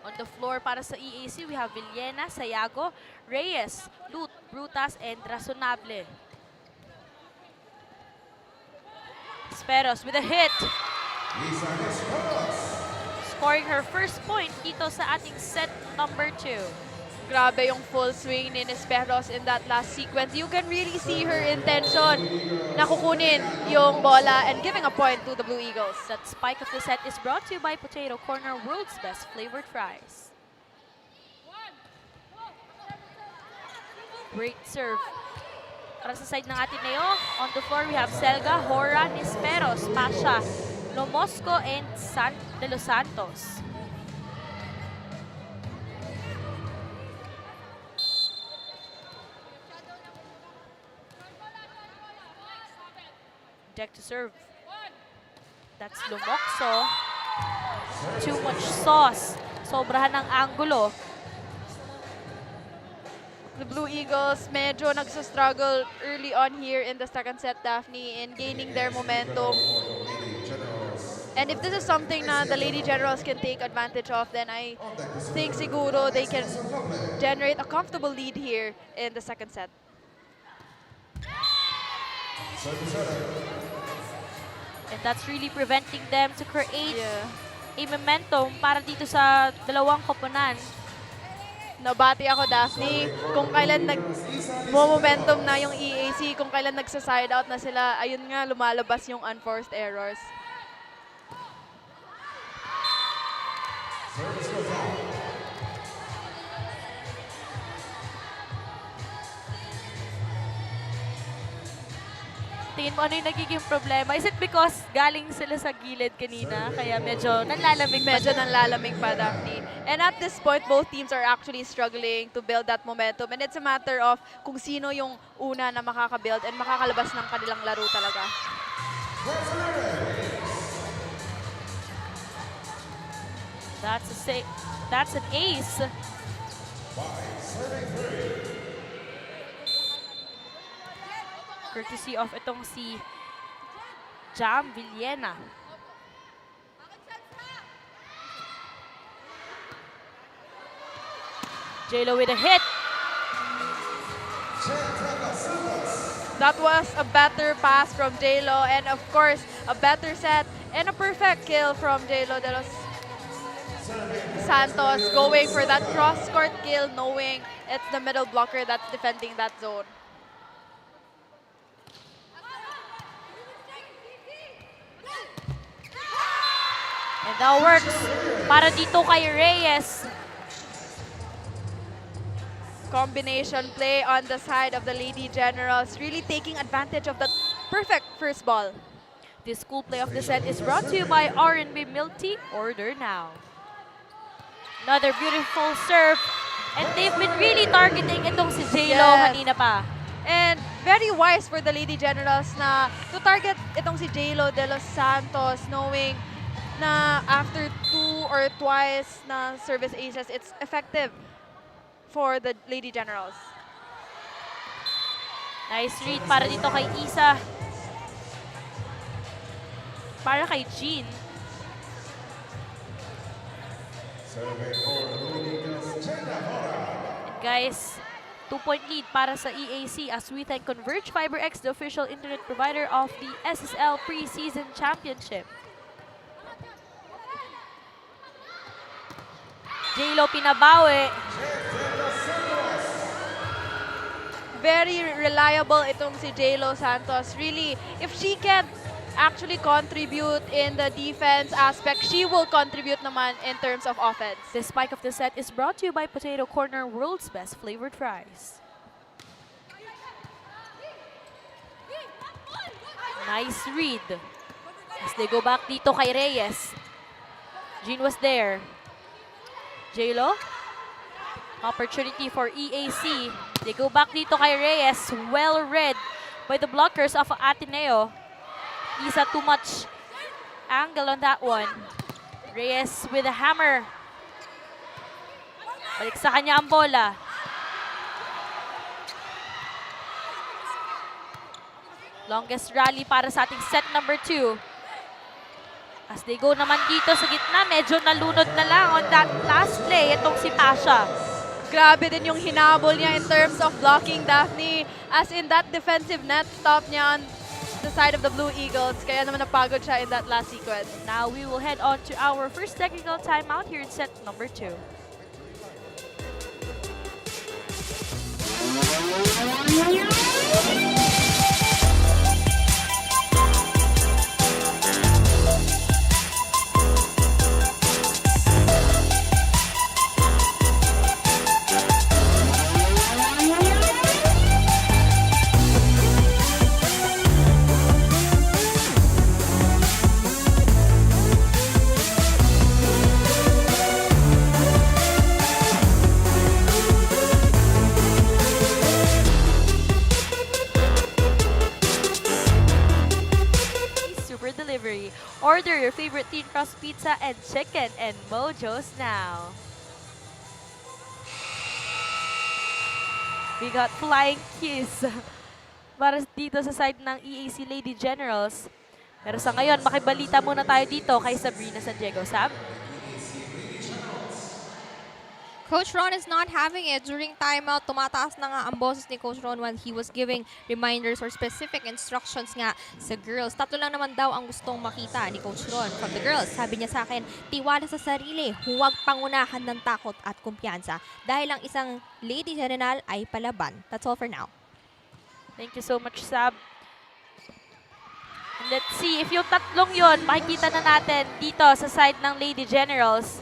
S3: On the floor para sa EAC, we have Villena, Sayago, Reyes, Lut, Brutas, and Razonable. Esperos with a hit. Scoring her first point dito sa ating set number 2.
S1: Grabe yung full swing ni Nesperos in that last sequence. You can really see her intention na kukunin yung bola and giving a point to the Blue Eagles.
S3: That spike of the set is brought to you by Potato Corner, world's best flavored fries. Great serve. Para sa side ng Ateneo, on the floor we have Selga, Hora, Nesperos, Pasha, Lomosco, and De Los Santos. Deck to serve. That's Lumokso. Too much sauce. Sobrahan ng angulo.
S1: The Blue Eagles medyo nagsa-struggle early on here in the second set, Daphne, in gaining their momentum. And if this is something na the Lady Generals can take advantage of, then I think siguro they can generate a comfortable lead here in the second set.
S3: And that's really preventing them to create a momentum para dito sa dalawang koponan.
S1: Nabati ako, Daphne. Kung kailan momentum na yung EAC, kung kailan nagsa-side out na sila, ayun nga, lumalabas yung unforced errors.
S3: Tingin mo ano yung nagiging problema? Is it because galing sila sa gilid kanina? Kaya medyo nanlalamig pa
S1: Medyo
S3: siya?
S1: nanlalamig pa, Daphne. And at this point, both teams are actually struggling to build that momentum. And it's a matter of kung sino yung una na makaka-build and makakalabas ng kanilang laro talaga.
S3: That's an ace. Courtesy of itong si Jam Villena. J-Lo with a hit.
S1: That was a better pass from J-Lo and of course, a better set and a perfect kill from J-Lo de los Santos going for that cross-court kill knowing it's the middle blocker that's defending that zone.
S3: And that works para dito kay Reyes.
S1: Combination play on the side of the Lady Generals, really taking advantage of that perfect first ball.
S3: This cool play of the set is brought to you by R&B Milk Tea. Order now. Another beautiful serve. And they've been really targeting itong si J-Lo
S1: Yes.
S3: kanina pa.
S1: And very wise for the Lady Generals na to target itong si J-Lo de los Santos knowing na after 2 or twice na service aces, it's effective for the Lady Generals.
S3: Nice read para dito kay Isa. Para kay Jean. And guys, 2-point lead para sa EAC as we thank Converge FiberX, the official internet provider of the SSL Preseason Championship. J-Lo pinabawi.
S1: Very reliable itong si J-Lo Santos. Really, if she can actually contribute in the defense aspect, she will contribute naman in terms of offense.
S3: The spike of the set is brought to you by Potato Corner, world's best flavored fries. Nice read. As they go back dito kay Reyes. Jean was there. J-Lo. Opportunity for EAC. They go back dito kay Reyes. Well read by the blockers of Ateneo. Isa too much angle on that one. Reyes with a hammer. Balik sa kanya ang bola. Longest rally para sa ating set number 2. As they go naman dito sa gitna, medyo nalunod na lang on that last play itong si Pasha.
S1: Grabe din yung hinabol niya in terms of blocking, Daphne. As in that defensive net stop niya on the side of the Blue Eagles. Kaya naman napagod siya in that last sequence.
S3: Now we will head on to our first technical timeout here in set number 2. Order your favorite thin crust pizza and chicken and Mojo's now. We got flying kiss para dito sa side ng EAC Lady Generals. Pero sa ngayon, makibalita muna tayo dito kay Sabrina San Diego. Sab?
S2: Coach Ron is not having it. During timeout, tumataas na nga ang boses ni Coach Ron while he was giving reminders or specific instructions nga sa girls. 3 lang naman daw ang gustong makita ni Coach Ron from the girls. Sabi niya sa akin, tiwala sa sarili, huwag pangunahan ng takot at kumpiyansa dahil ang isang Lady General ay palaban. That's all for now.
S3: Thank you so much, Sab. And let's see, if yung tatlong yon makikita na natin dito sa side ng Lady Generals.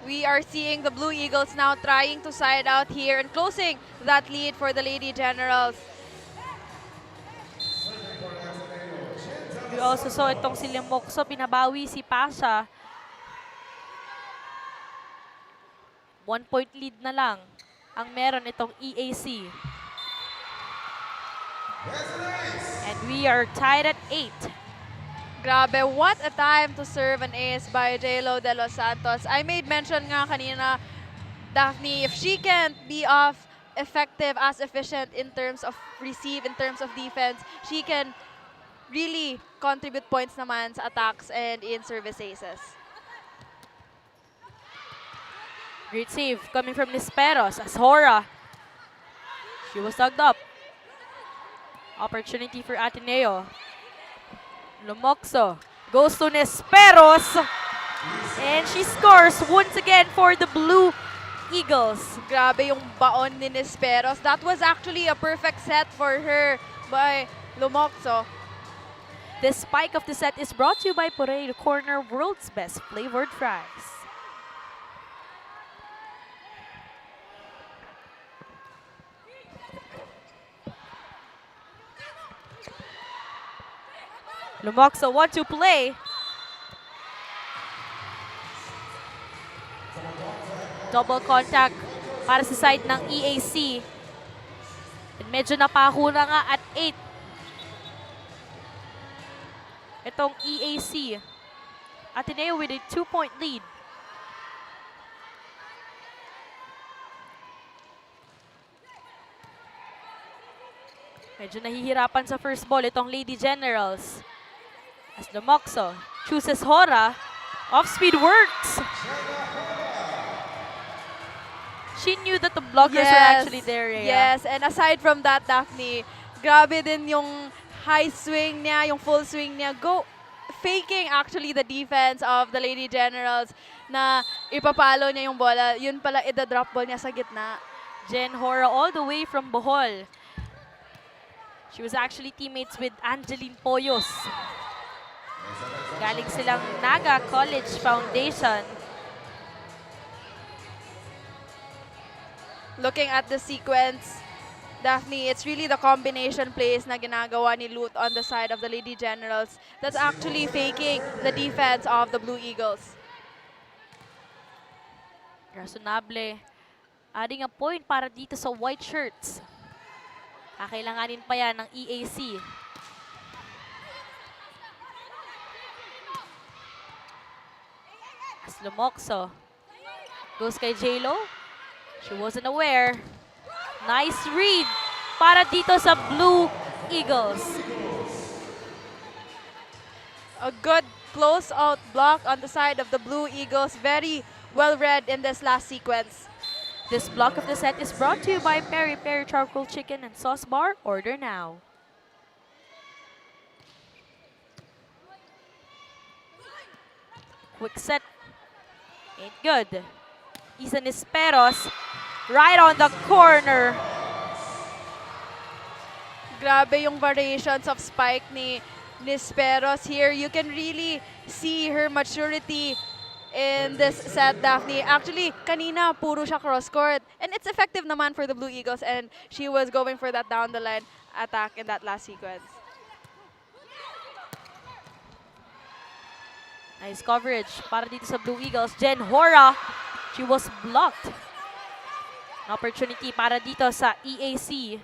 S1: We are seeing the Blue Eagles now trying to side out here and closing that lead for the Lady Generals.
S3: We also saw itong si Limokso, pinabawi si Pasha. 1-point lead na lang ang meron itong EAC. And we are tied at 8.
S1: Grabe, what a time to serve an ace by J-Lo de los Santos. I made mention nga kanina, Daphne, if she can't be off effective, as efficient in terms of receive, in terms of defense, she can really contribute points naman sa attacks and in service aces.
S3: Great save coming from Nisperos as Hora. She was tugged up. Opportunity for Ateneo. Lumokso goes to Nisperos. And she scores once again for the Blue Eagles.
S1: Grabe yung baon ni Nisperos. That was actually a perfect set for her by Lumokso.
S3: The spike of the set is brought to you by Parade Corner, world's best flavored fries. Lumokso want to play. Double contact para sa side ng EAC. And medyo napako na nga at 8. Itong EAC. Ateneo with a 2-point lead. Medyo nahihirapan sa first ball itong Lady Generals. As Lumokso chooses Hora. Off-speed works. She knew that the blockers were actually there.
S1: Yes, and aside from that, Daphne, grabe din yung high swing niya, yung full swing niya. Faking actually the defense of the Lady Generals na ipapalo niya yung bola. Yun pala, ida-drop ball niya sa gitna.
S3: Jen Hora all the way from Bohol. She was actually teammates with Angeline Poyos. Galing silang Naga College Foundation.
S1: Looking at the sequence, Daphne, it's really the combination plays na ginagawa ni Lut on the side of the Lady Generals that's actually faking the defense of the Blue Eagles.
S3: Razonable. Adding a point para dito sa white shirts. Kakailanganin pa yan ng EAC. As Lumokso goes kay J-Lo. She wasn't aware. Nice read para dito sa Blue Eagles.
S1: A good close-out block on the side of the Blue Eagles. Very well read in this last sequence.
S3: This block of the set is brought to you by Peri Peri Charcoal Chicken and Sauce Bar. Order now. Quick set. Ain't good. Isa Nisperos right on the corner.
S1: Grabe yung variations of spike ni Nisperos here. You can really see her maturity in this set, Daphne. Actually, kanina, puro siya cross-court. And it's effective naman for the Blue Eagles. And she was going for that down-the-line attack in that last sequence.
S3: Nice coverage para dito sa Blue Eagles. Jen Hora, she was blocked. An opportunity para dito sa EAC.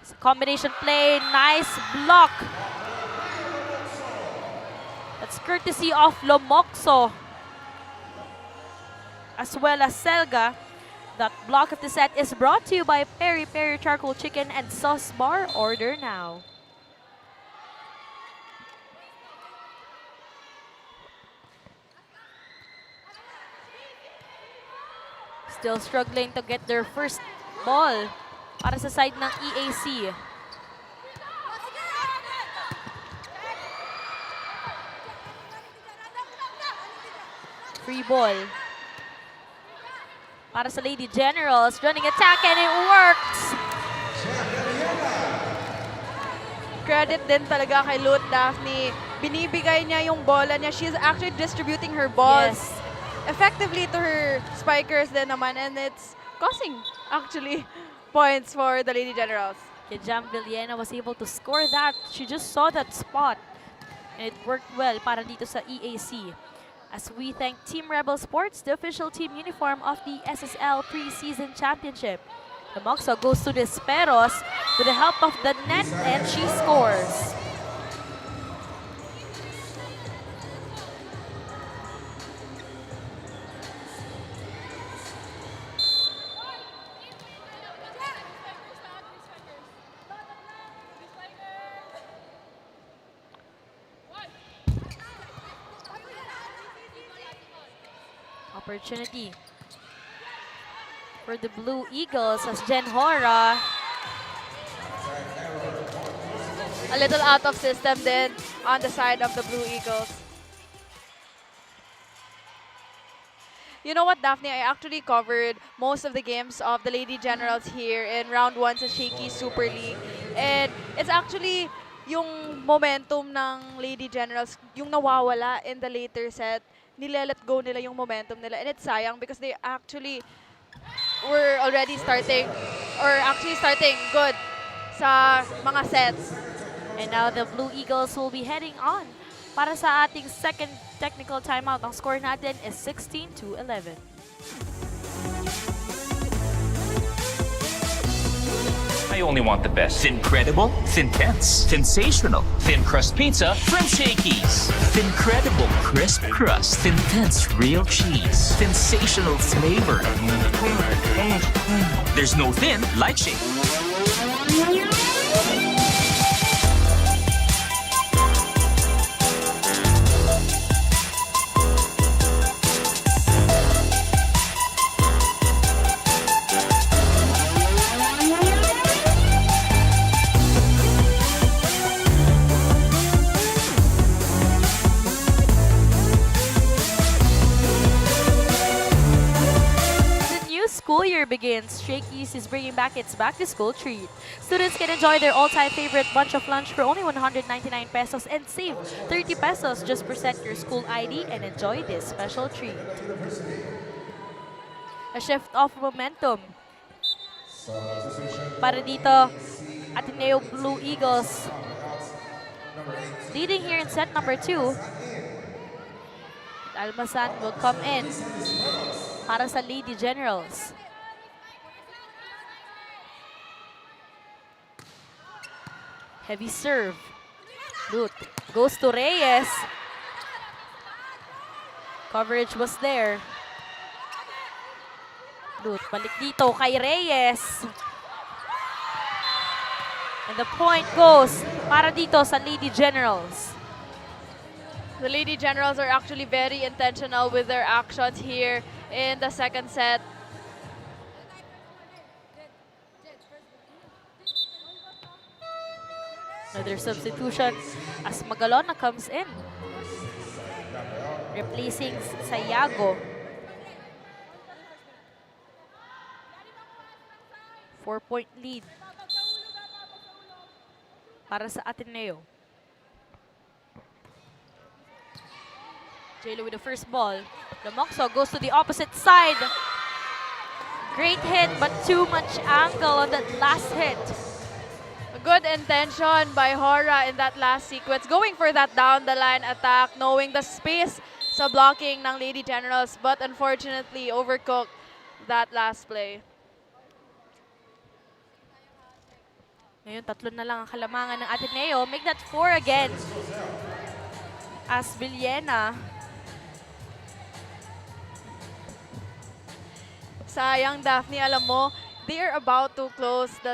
S3: It's a combination play, nice block. That's courtesy of Lumokso, as well as Selga. That block of the set is brought to you by Peri Peri Charcoal Chicken and Sauce Bar. Order now. Still struggling to get their first ball para sa side ng EAC. Free ball para sa Lady Generals. Running attack and it works!
S1: Credit din talaga kay Lut Daphne. Binibigay niya yung bola niya. She's actually distributing her balls
S3: Yes.
S1: effectively to her spikers din naman, and it's causing actually points for the Lady Generals.
S3: Jam Villena was able to score that. She just saw that spot and it worked well para dito sa EAC. As we thank Team Rebel Sports, the official team uniform of the SSL Preseason Championship. The Moxo goes to Desperos with the help of the net and she scores. Opportunity for the Blue Eagles as Jen Hora.
S1: A little out of system then on the side of the Blue Eagles. You know what, Daphne? I actually covered most of the games of the Lady Generals here in round 1 sa Shakey Super League. And it's actually yung momentum ng Lady Generals, yung nawawala in the later set. Nile-let go nila yung momentum nila. And it's sayang because they actually were already starting, or actually starting good sa mga sets.
S3: And now the Blue Eagles will be heading on para sa ating second technical timeout. Ang score natin is 16-11.
S5: I only want the best. Incredible, Thintense, sensational, thin crust pizza from Shakey's. Incredible crisp crust, Thintense real cheese, sensational flavor. There's no thin like Shakey.
S3: School year begins, Shakey's is bringing back its back-to-school treat. Students can enjoy their all-time favorite bunch of lunch for only 199 pesos and save 30 pesos. Just present your school ID and enjoy this special treat. A shift of momentum para dito, Ateneo Blue Eagles leading here in set number 2. Almasan will come in para sa Lady Generals. Heavy serve. Lut goes to Reyes. Coverage was there. Lut balik dito kay Reyes. And the point goes para dito sa Lady Generals.
S1: The Lady Generals are actually very intentional with their actions here in the second set.
S3: Another substitution as Magalona comes in, replacing Sayago. 4-point lead para sa Ateneo. Jaylo with the first ball. The Moxo goes to the opposite side. Great hit, but too much angle on that last hit.
S1: A good intention by Hora in that last sequence, going for that down the line attack, knowing the space sa blocking ng Lady Generals, but unfortunately overcooked that last play.
S3: Ngayon, 3 na lang ang kalamangan ng Ateneo. Make that 4 again. As Villena.
S1: Sayang, Daphne, alam mo, they are about to close the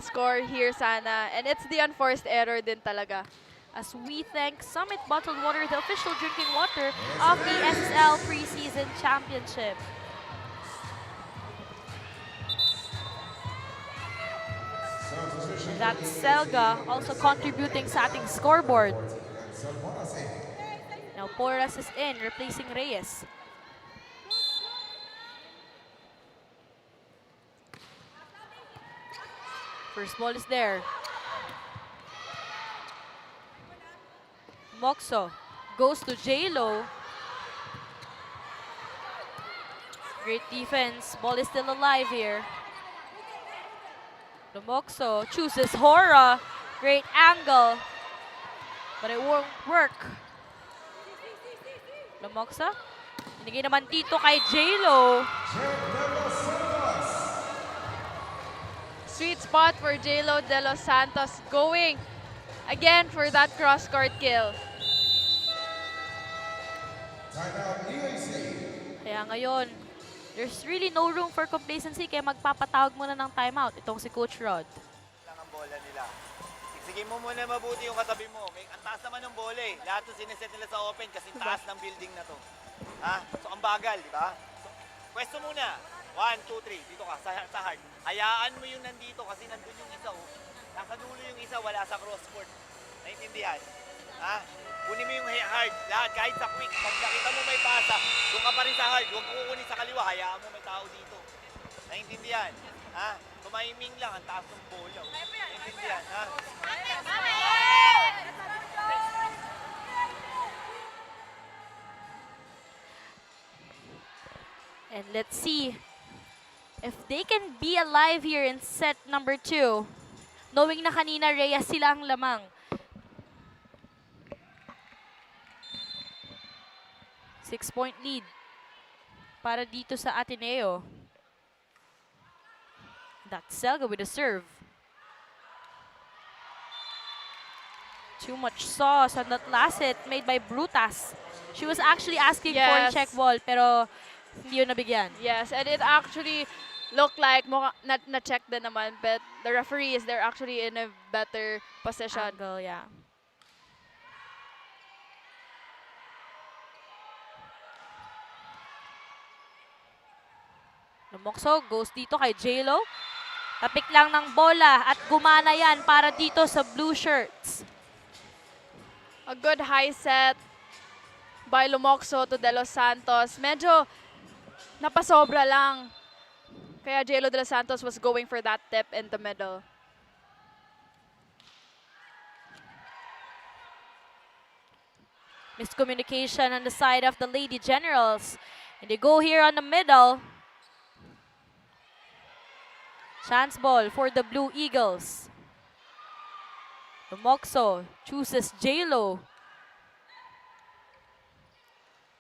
S1: score here sana. And it's the unforced error din talaga.
S3: As we thank Summit Bottled Water, the official drinking water of the SSL Preseason Championship. That's Selga also contributing sa ating scoreboard. Now Porras is in, replacing Reyes. First ball is there. Moxo goes to J-Lo. Great defense. Ball is still alive here. Lumoxo chooses Hora. Great angle. But it won't work. Lumoxo. Binigay naman dito kay J-Lo.
S1: Sweet spot for J-Lo de los Santos going again for that cross-court kill.
S3: Kaya ngayon, there's really no room for complacency kaya magpapatawag muna ng timeout itong si Coach Rod.
S6: Lang ang bola nila. Sige mo muna mabuti yung katabi mo. Ang taas naman ng bola eh. Lahat ng sineset nila sa open kasi taas ng building na to. Ha? So ang bagal, di ba? So, pwesto muna. 1, 2, 3. Dito ka, sa hard. Hayaan mo yung nandito kasi nandun yung isa. Oh. Nasa dulo yung isa, wala sa cross-court. Naintindihan? Ha? Kunin mo yung hard. Lahat, kahit sa quick. Pag nakita mo may pasa, doon ka pa rin sa hard. Huwag mo kukunin sa kaliwa. Hayaan mo may tao dito. Naintindihan? Ha? Tumahiming lang. Ang taas ng bola. Oh. Naintindihan? Ha?
S3: And let's see if they can be alive here in set number 2. Knowing na kanina Reyes sila ang lamang. 6-point lead para dito sa Ateneo. That's Selga with a serve. Too much sauce on that last hit made by Brutas. She was actually asking for a check ball pero hindi yun nabigyan.
S1: Yes, and it actually looked like na-check din naman, but the referee is there actually in a better position.
S3: Angle, yeah. Lumoxo goes dito kay J-Lo. Tapik lang ng bola at gumana yan para dito sa blue shirts.
S1: A good high set by Lumoxo to De Los Santos. Medyo napasobra lang. Kaya J-Lo De Los Santos was going for that tip in the middle.
S3: Miscommunication on the side of the Lady Generals. And they go here on the middle. Chance ball for the Blue Eagles. Lumoxo chooses J-Lo.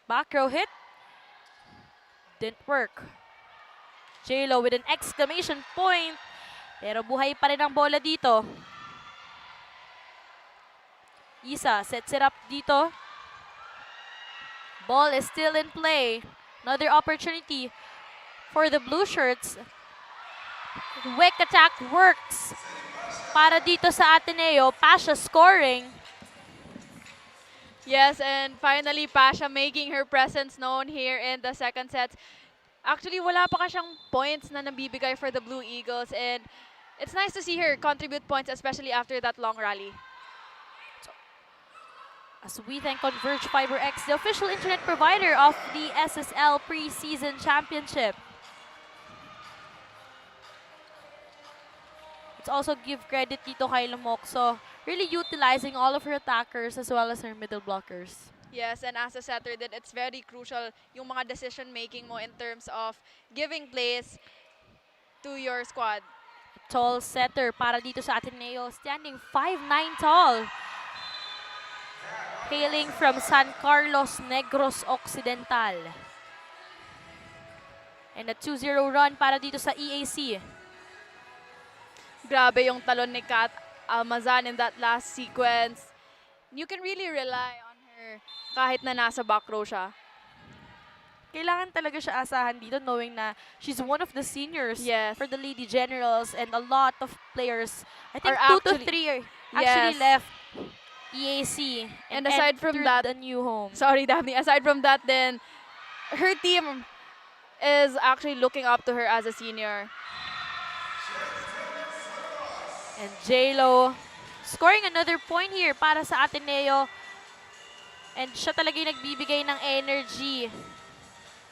S3: Back row hit. Didn't work. J-Lo with an exclamation point. Pero buhay pa rin ang bola dito. Isa sets it up dito. Ball is still in play. Another opportunity for the blue shirts. Quick attack works para dito sa Ateneo. Pasha scoring.
S1: Yes, and finally Pasha making her presence known here in the second set. Actually, wala pa ka siyang points na nabibigay for the Blue Eagles, and it's nice to see her contribute points, especially after that long rally.
S3: As we thank Converge Fiber X, the official internet provider of the SSL Preseason Championship. Let's also give credit dito kay Lumoxo, really utilizing all of her attackers as well as her middle blockers.
S1: Yes, and as a setter, then it's very crucial yung mga decision-making mo in terms of giving plays to your squad.
S3: Tall setter para dito sa Ateneo, standing 5'9" tall. Hailing from San Carlos, Negros Occidental. And a 2-0 run para dito sa EAC.
S1: Grabe yung talon ni Kat Almazan in that last sequence. You can really rely on her kahit na nasa back row siya.
S3: Kailangan talaga siya asahan dito knowing na she's one of the seniors
S1: Yes.
S3: for the Lady Generals and a lot of players, I think
S1: Are
S3: 2 to 3 actually
S1: Yes.
S3: left EAC
S1: And aside from
S3: entered
S1: that-
S3: the new home.
S1: Sorry, Daphne. Aside from that, then her team is actually looking up to her as a senior.
S3: And J-Lo scoring another point here para sa Ateneo. And siya talaga yung nagbibigay ng energy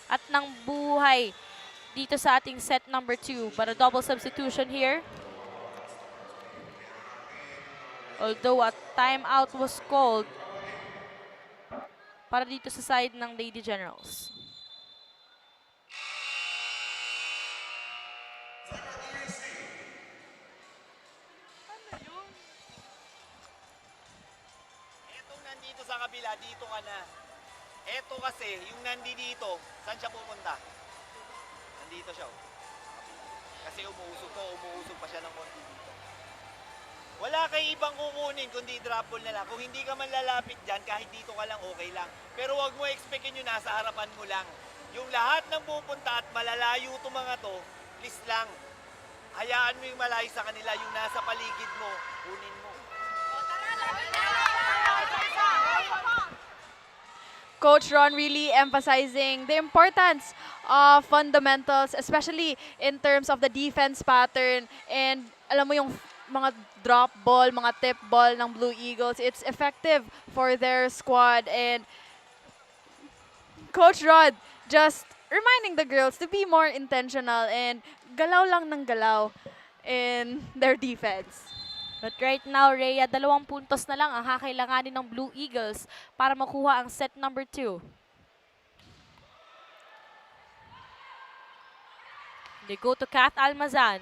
S3: at ng buhay dito sa ating set number 2. But a double substitution here. Although a timeout was called para dito sa side ng Lady Generals.
S6: Etong nandito sa kabila, dito ka na. Eto kasi, yung nandito, saan siya pupunta? Nandito siya. Kasi umuusog pa siya ng konti dito. Wala kay ibang kukunin kundi drop ball na lang. Kung hindi ka man lalapit dyan, kahit dito ka lang, okay lang. Pero wag mo expectin yun nasa harapan mo lang. Yung lahat ng pupunta at malalayo to mga to, please lang. Hayaan mo yung malayo sa kanila, yung nasa paligid mo, kunin mo.
S1: Coach Ron really emphasizing the importance of fundamentals, especially in terms of the defense pattern. And alam mo yung mga drop ball, mga tip ball ng Blue Eagles, it's effective for their squad. And Coach Rod just reminding the girls to be more intentional and galaw lang ng galaw in their defense.
S3: But right now, Rhea, 2 puntos na lang ang kakailanganin ng Blue Eagles para makuha ang set number 2. They go to Kath Almazan.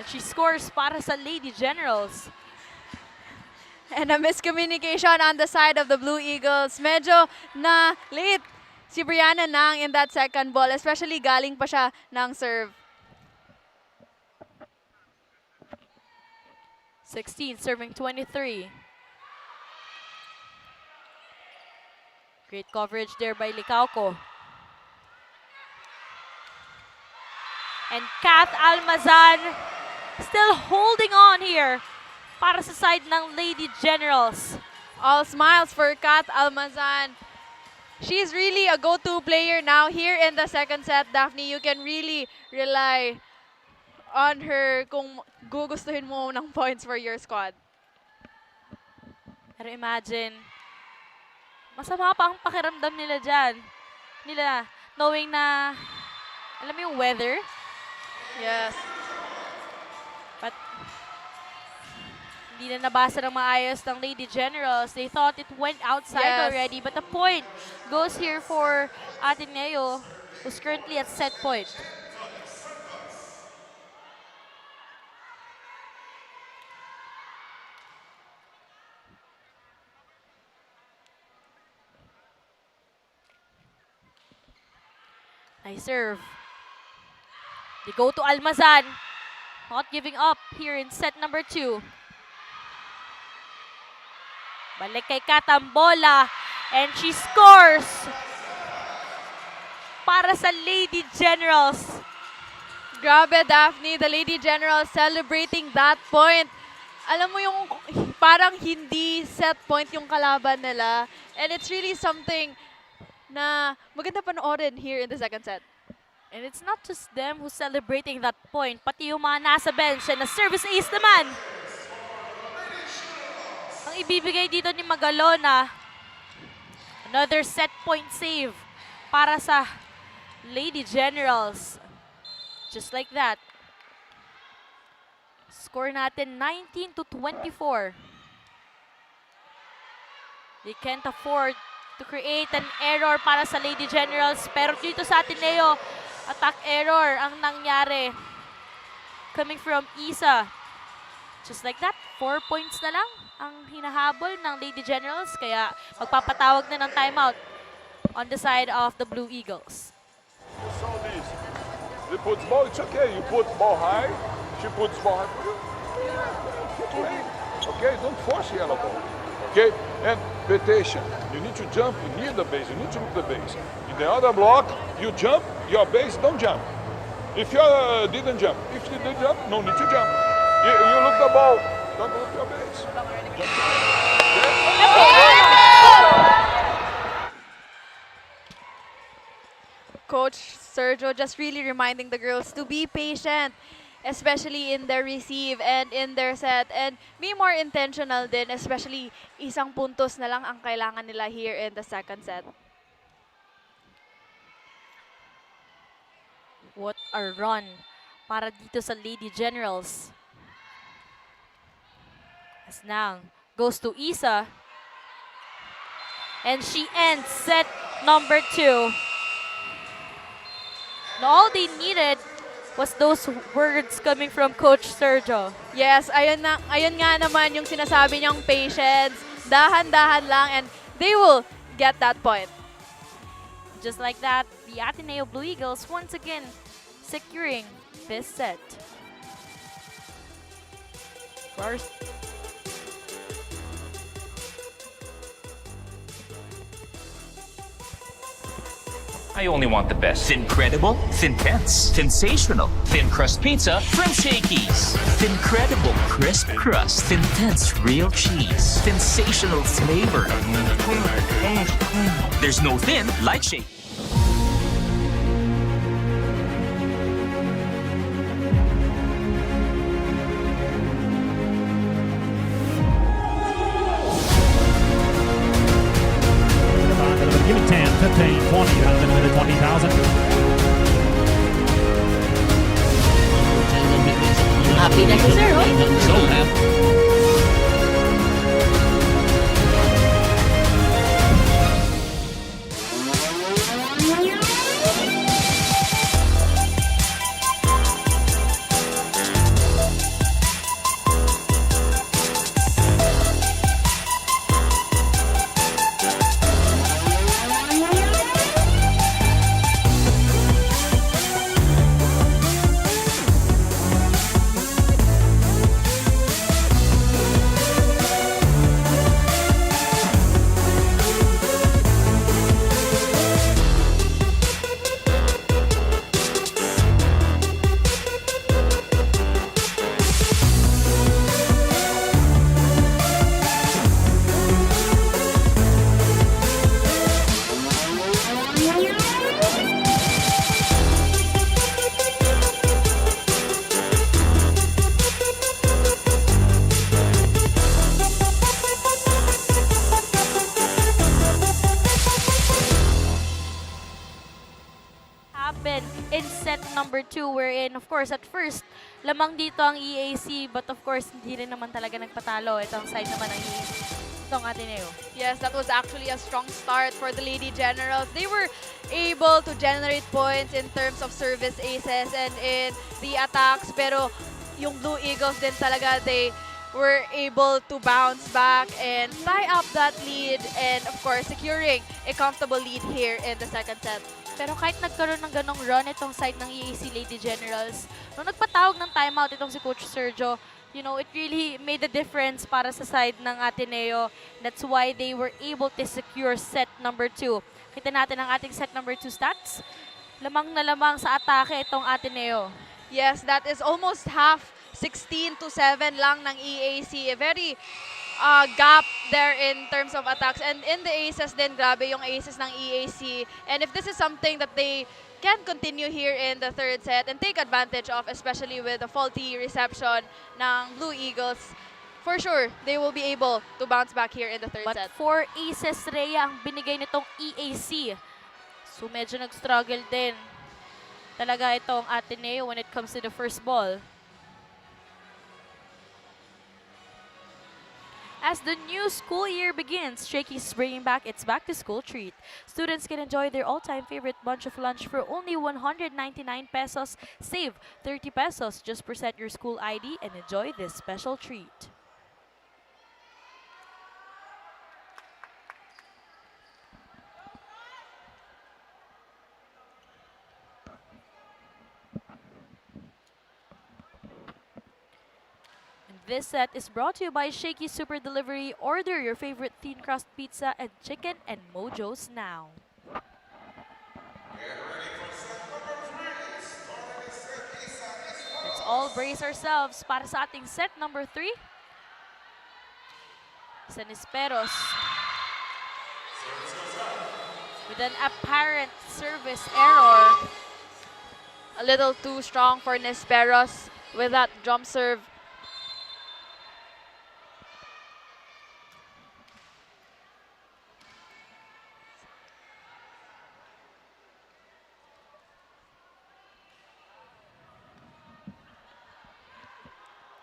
S3: And she scores para sa Lady Generals.
S1: And a miscommunication on the side of the Blue Eagles. Medyo na late si Brianna Nang in that second ball, especially galing pa siya ng serve.
S3: 16 serving 23. Great coverage there by Licauco. And Kath Almazan still holding on here para sa side ng Lady Generals.
S1: All smiles for Kath Almazan. She's really a go-to player now here in the second set. Daphne, you can really rely on her kung gugustuhin mo ng points for your squad.
S3: Pero imagine, masama pa ang pakiramdam nila dyan. Knowing na, alam mo yung weather?
S1: Yes.
S3: But, hindi na nabasa ng maayos ng Lady Generals. They thought it went outside
S1: Yes.
S3: already. But the point goes here for Ateneo, who's currently at set point. Nice serve. They go to Almazan. Not giving up here in set number 2. Balik kay Katambola. And she scores para sa Lady Generals.
S1: Grabe, Daphne, the Lady Generals celebrating that point. Alam mo yung parang hindi set point yung kalaban nila. And it's really something na maganda panoorin here in the second set.
S3: And it's not just them who's celebrating that point, pati yung mga nasa bench and na service ace naman. Ang ibibigay dito ni Magalona, another set point save para sa Lady Generals. Just like that. Score natin 19-24. They can't afford to create an error para sa Lady Generals. Pero dito sa Ateneo, attack error ang nangyari. Coming from Isa. Just like that, 4 points na lang ang hinahabol ng Lady Generals. Kaya magpapatawag na ng timeout on the side of the Blue Eagles.
S9: You saw this. They put ball, it's okay. You put ball high, she puts ball high for you. Keep playing. Okay, don't force yellow ball. Okay, and pay attention. You need to jump near the base. You need to look the base. In the other block, you jump, your base, don't jump. If you didn't jump, if you did jump, no need to jump. You look the ball, don't look your base.
S1: Coach Sergio just really reminding the girls to be patient, especially in their receive and in their set, and be more intentional din, especially isang puntos na lang ang kailangan nila here in the second set.
S3: What a run para dito sa Lady Generals. As Nang goes to Isa. And she ends set number 2. Now all they needed was those words coming from Coach Sergio.
S1: Yes, ayun nga naman yung sinasabi niyang patience, dahan-dahan lang, and they will get that point.
S3: Just like that, the Ateneo Blue Eagles once again securing this set. First.
S5: I only want the best. Thincredible, Thintense, Sensational, Thin Crust Pizza from Shakey's. Thincredible crisp crust, Thintense real cheese, sensational flavor. There's no thin like Shakey.
S7: Give it 10, 15, 20, round in a minute, 20,000.
S8: Happy na si Sir, oh.
S5: So happy.
S3: Happened in set number 2 wherein of course at first lamang dito ang EAC but of course hindi rin naman talaga nagpatalo. Itong side naman ng EAC. Itong Ateneo.
S1: Yes, that was actually a strong start for the Lady Generals. They were able to generate points in terms of service aces and in the attacks, pero yung Blue Eagles din talaga, they were able to bounce back and tie up that lead and of course securing a comfortable lead here in the second set.
S3: Pero kahit nagkaroon ng ganong run itong side ng EAC Lady Generals, nung nagpatawag ng timeout itong si Coach Sergio, you know, it really made a difference para sa side ng Ateneo. That's why they were able to secure set number 2. Kita natin ang ating set number 2 stats. Lamang na lamang sa atake itong Ateneo.
S1: Yes, that is almost half, 16-7 lang ng EAC. A very gap there in terms of attacks. And in the aces din, grabe yung aces ng EAC. And if this is something that they can continue here in the third set and take advantage of, especially with the faulty reception ng Blue Eagles, for sure, they will be able to bounce back here in the third
S3: But
S1: set.
S3: 4 aces, Rhea, ang binigay nitong EAC. So medyo nag-struggle din talaga itong Ateneo when it comes to the first ball. As the new school year begins, Shakey's bringing back its back-to-school treat. Students can enjoy their all-time favorite bunch of lunch for only 199 pesos. Save 30 pesos. Just present your school ID and enjoy this special treat. This set is brought to you by Shakey Super Delivery. Order your favorite thin crust pizza and chicken and mojos now. Let's all brace ourselves para sa ating set number 3. San Esperos.
S1: with an apparent service error. A little too strong for Nesperos with that jump serve.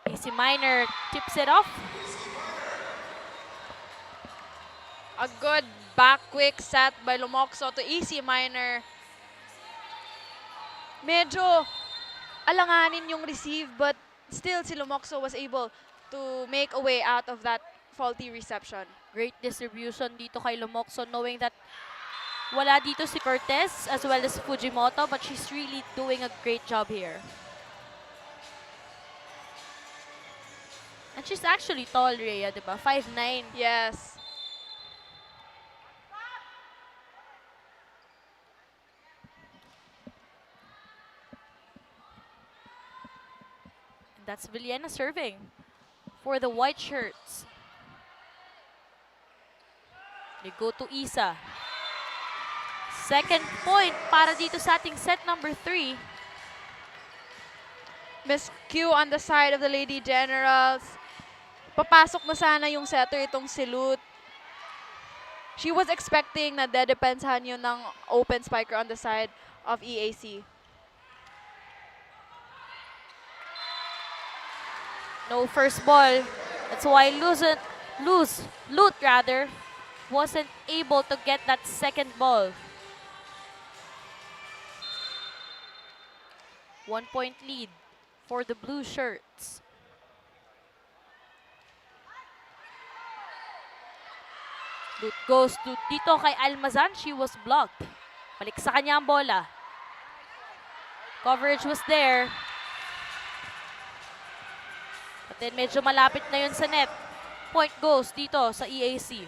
S3: AC Minor tips it off.
S1: A good back quick set by Lumoxo to EC Minor. Medyo alanganin yung receive, but still si Lumoxo was able to make a way out of that faulty reception.
S3: Great distribution dito kay Lumoxo, knowing that wala dito si Cortez as well as Fujimoto, but she's really doing a great job here. And she's actually tall, Rhea, diba? 5'9".
S1: Yes.
S3: And that's Villena serving for the white shirts. They go to Isa. Second point para dito sa ating set number 3.
S1: Miss Q on the side of the Lady Generals. Papasok na sana yung setter itong si Lut. She was expecting na dedepensahan yun ng open spiker on the side of EAC.
S3: No first ball. That's why Lut wasn't able to get that second ball. 1 point lead for the blue shirts. Lut goes to dito kay Almazan. She was blocked. Balik sa kanya ang bola. Coverage was there. But then medyo malapit na yun sa net. Point goes dito sa EAC.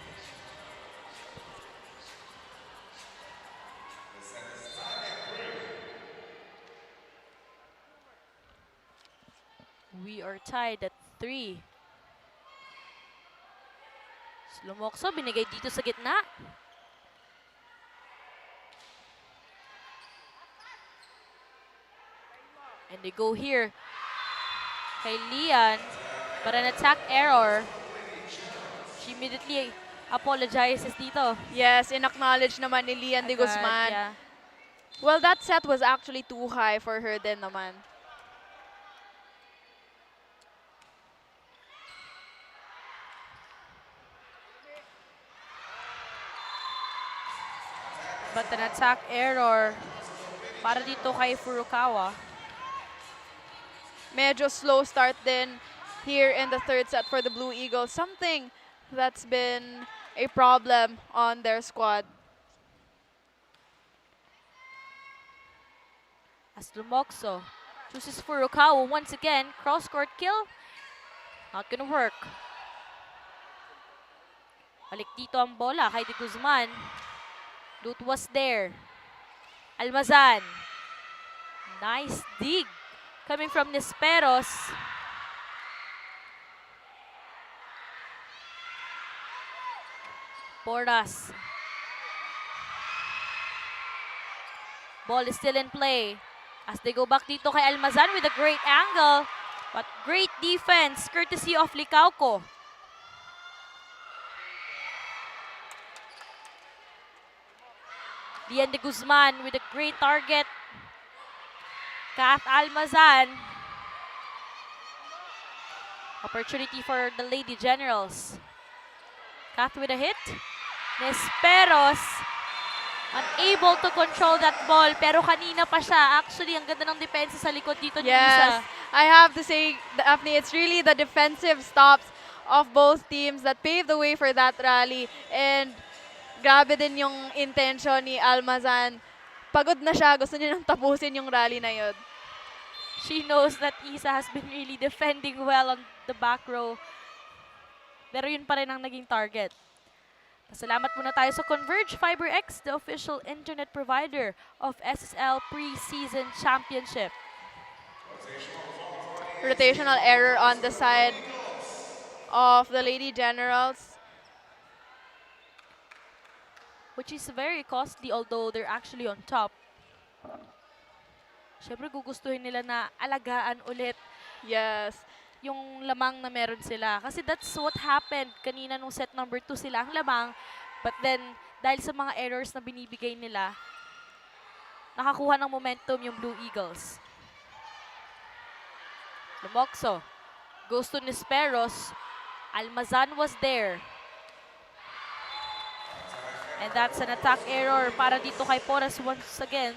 S3: We are tied at 3. Lumoxo, binigay dito sa gitna. And they go here kay Lian, but an attack error. She immediately apologizes dito.
S1: Yes, in-acknowledge naman ni Lian de Guzman.
S3: Yeah.
S1: Well, that set was actually too high for her din naman.
S3: But an attack error para dito kay Furukawa.
S1: Medyo slow start din here in the third set for the Blue Eagles. Something that's been a problem on their squad.
S3: As Lumoxo chooses Furukawa once again. Cross-court kill. Not gonna work. Balik dito ang bola kay De Guzman. Lut was there. Almazan. Nice dig coming from Nesperos. Porras. Ball is still in play. As they go back dito kay Almazan with a great angle. But great defense courtesy of Licauco. Lian de Guzman with a great target. Kath Almazan. Opportunity for the Lady Generals. Kath with a hit. Nesperos unable to control that ball. Pero kanina pa siya. Actually, ang ganda ng depensa sa likod dito ni Isa.
S1: Yes, I have to say, Daphne, it's really the defensive stops of both teams that paved the way for that rally. And grabe din yung intention ni Almazan. Pagod na siya. Gusto niya nang tapusin yung rally na yun.
S3: She knows that Isa has been really defending well on the back row. Pero yun pa rin ang naging target. Pasalamat muna tayo sa Converge Fiber X, the official internet provider of SSL Preseason Championship.
S1: Rotational error on the side of the Lady Generals.
S3: which is very costly although they're actually on top. Siyempre gugustuhin nila na alagaan ulit
S1: Yes.
S3: yung lamang na meron sila. Kasi that's what happened kanina nung set number 2 sila ang lamang. But then, dahil sa mga errors na binibigay nila, nakakuha ng momentum yung Blue Eagles. Lumokso goes to Nisperos. Almazan was there. And that's an attack error para dito kay Porras once again.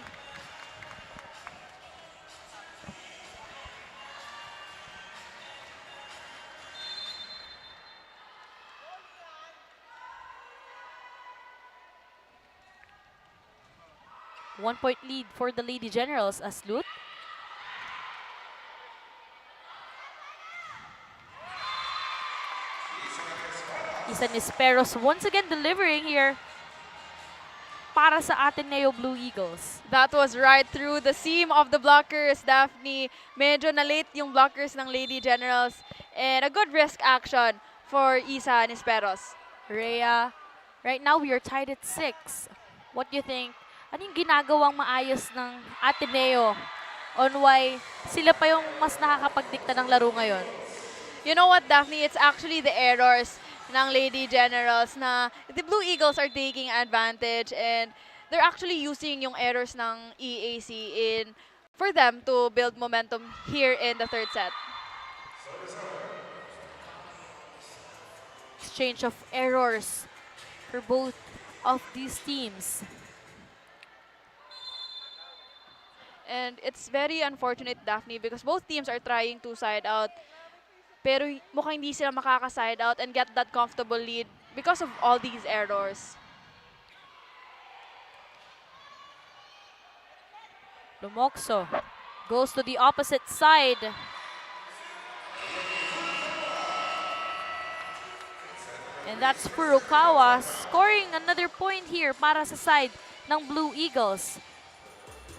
S3: One-point lead for the Lady Generals as Lut. Isa Nisperos once again delivering here para sa Ateneo Blue Eagles.
S1: That was right through the seam of the blockers, Daphne. Medyo na-late yung blockers ng Lady Generals. And a good risk action for Isa Nisperos.
S3: Rhea, right now we are tied at 6. What do you think? Ano yung ginagawang maayos ng Ateneo on why sila pa yung mas nakakapagdikta ng laro ngayon?
S1: You know what, Daphne? It's actually the errors ng Lady Generals na the Blue Eagles are taking advantage and they're actually using yung errors ng EAC for them to build momentum here in the third set.
S3: Exchange of errors for both of these teams.
S1: And it's very unfortunate, Daphne, because both teams are trying to side out. Pero mukhang hindi sila makaka-side out and get that comfortable lead because of all these errors.
S3: Lumokso goes to the opposite side. And that's Furukawa scoring another point here para sa side ng Blue Eagles.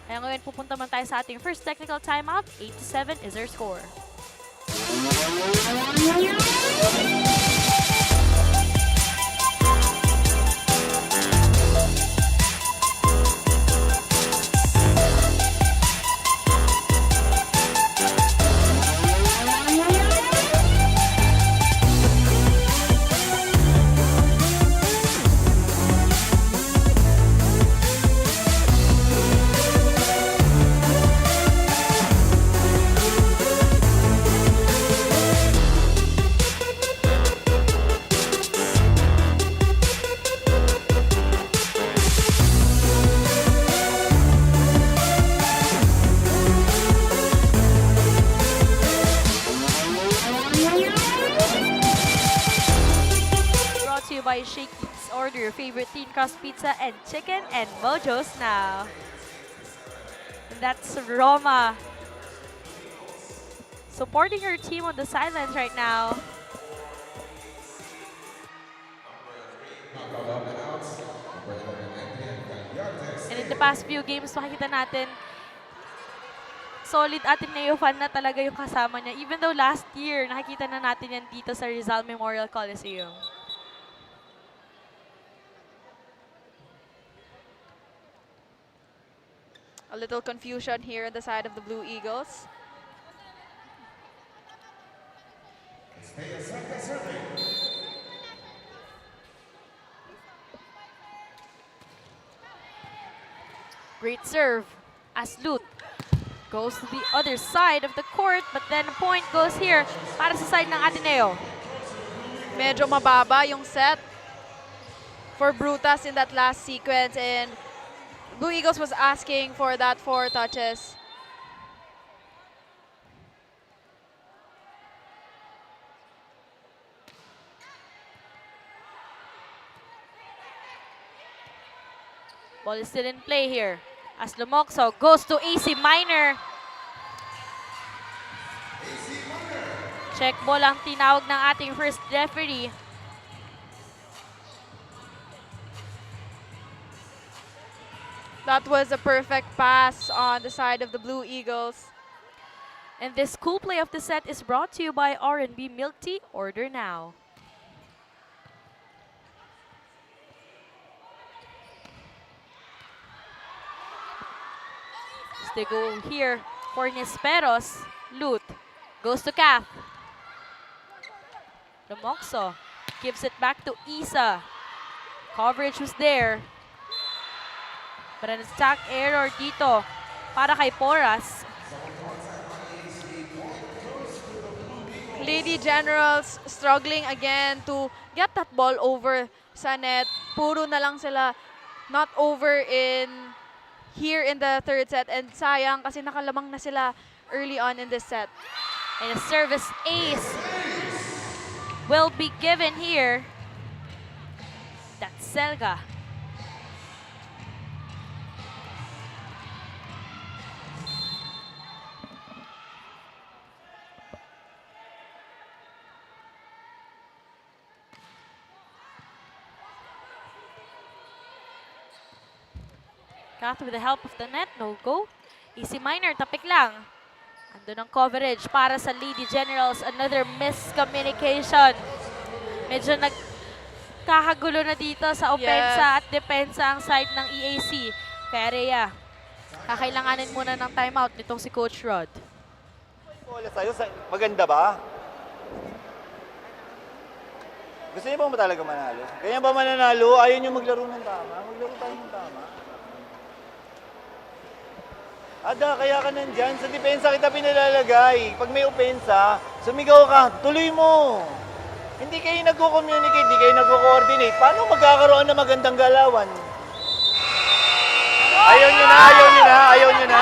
S3: Kaya ngayon pupunta man tayo sa ating first technical timeout. 8-7 is our score. By Shakey's, order your favorite thin crust pizza and chicken and Mojo's now. And that's Roma supporting her team on the sidelines right now. And in the past few games, makikita natin solid Ateneo fan na talaga yung kasama niya. Even though last year, nakikita na natin yan dito sa Rizal Memorial Coliseum.
S1: A little confusion here on the side of the Blue Eagles.
S3: Great serve as Lut goes to the other side of the court, but then a point goes here para sa side ng Ateneo.
S1: Medyo mababa yung set for Brutas in that last sequence, and Blue Eagles was asking for that 4 touches.
S3: Ball is still in play here as Lumokso goes to AC Minor. Check ball ang tinawag ng ating first referee.
S1: That was a perfect pass on the side of the Blue Eagles.
S3: And this cool play of the set is brought to you by R&B Milk Tea. Order now. They go here for Nisperos. Loot goes to Kath. Lumokso gives it back to Isa. Coverage was there. But an attack error dito para kay Poras.
S1: Lady Generals struggling again to get that ball over sa net. Puro na lang sila not over in here in the third set. And sayang kasi nakalamang na sila early on in this set.
S3: And a service ace will be given here. That's Selga. Kath with the help of the net, no go. EAC Minor, tapik lang. Andun ang coverage para sa Lady Generals. Another miscommunication. Medyo nagkakagulo na dito sa opensa at depensa ang side ng EAC. Kaya Rhea, kakailanganin muna ng timeout nitong si Coach Rod.
S6: Bola sa'yo, maganda ba? Gusto niyo ba talaga manalo? Ganyan ba mananalo? Ayaw niyo maglaro ng tama? Maglaro tayo ng tama. Ada, kaya ka nandyan. Sa depensa kita pinalalagay. Pag may opensa, sumigaw ka, tuloy mo. Hindi kayo nagko-communicate, hindi kayo nagko-coordinate. Paano magkakaroon ng magandang galawan? Ayaw nyo na, ayaw nyo na, ayaw nyo na.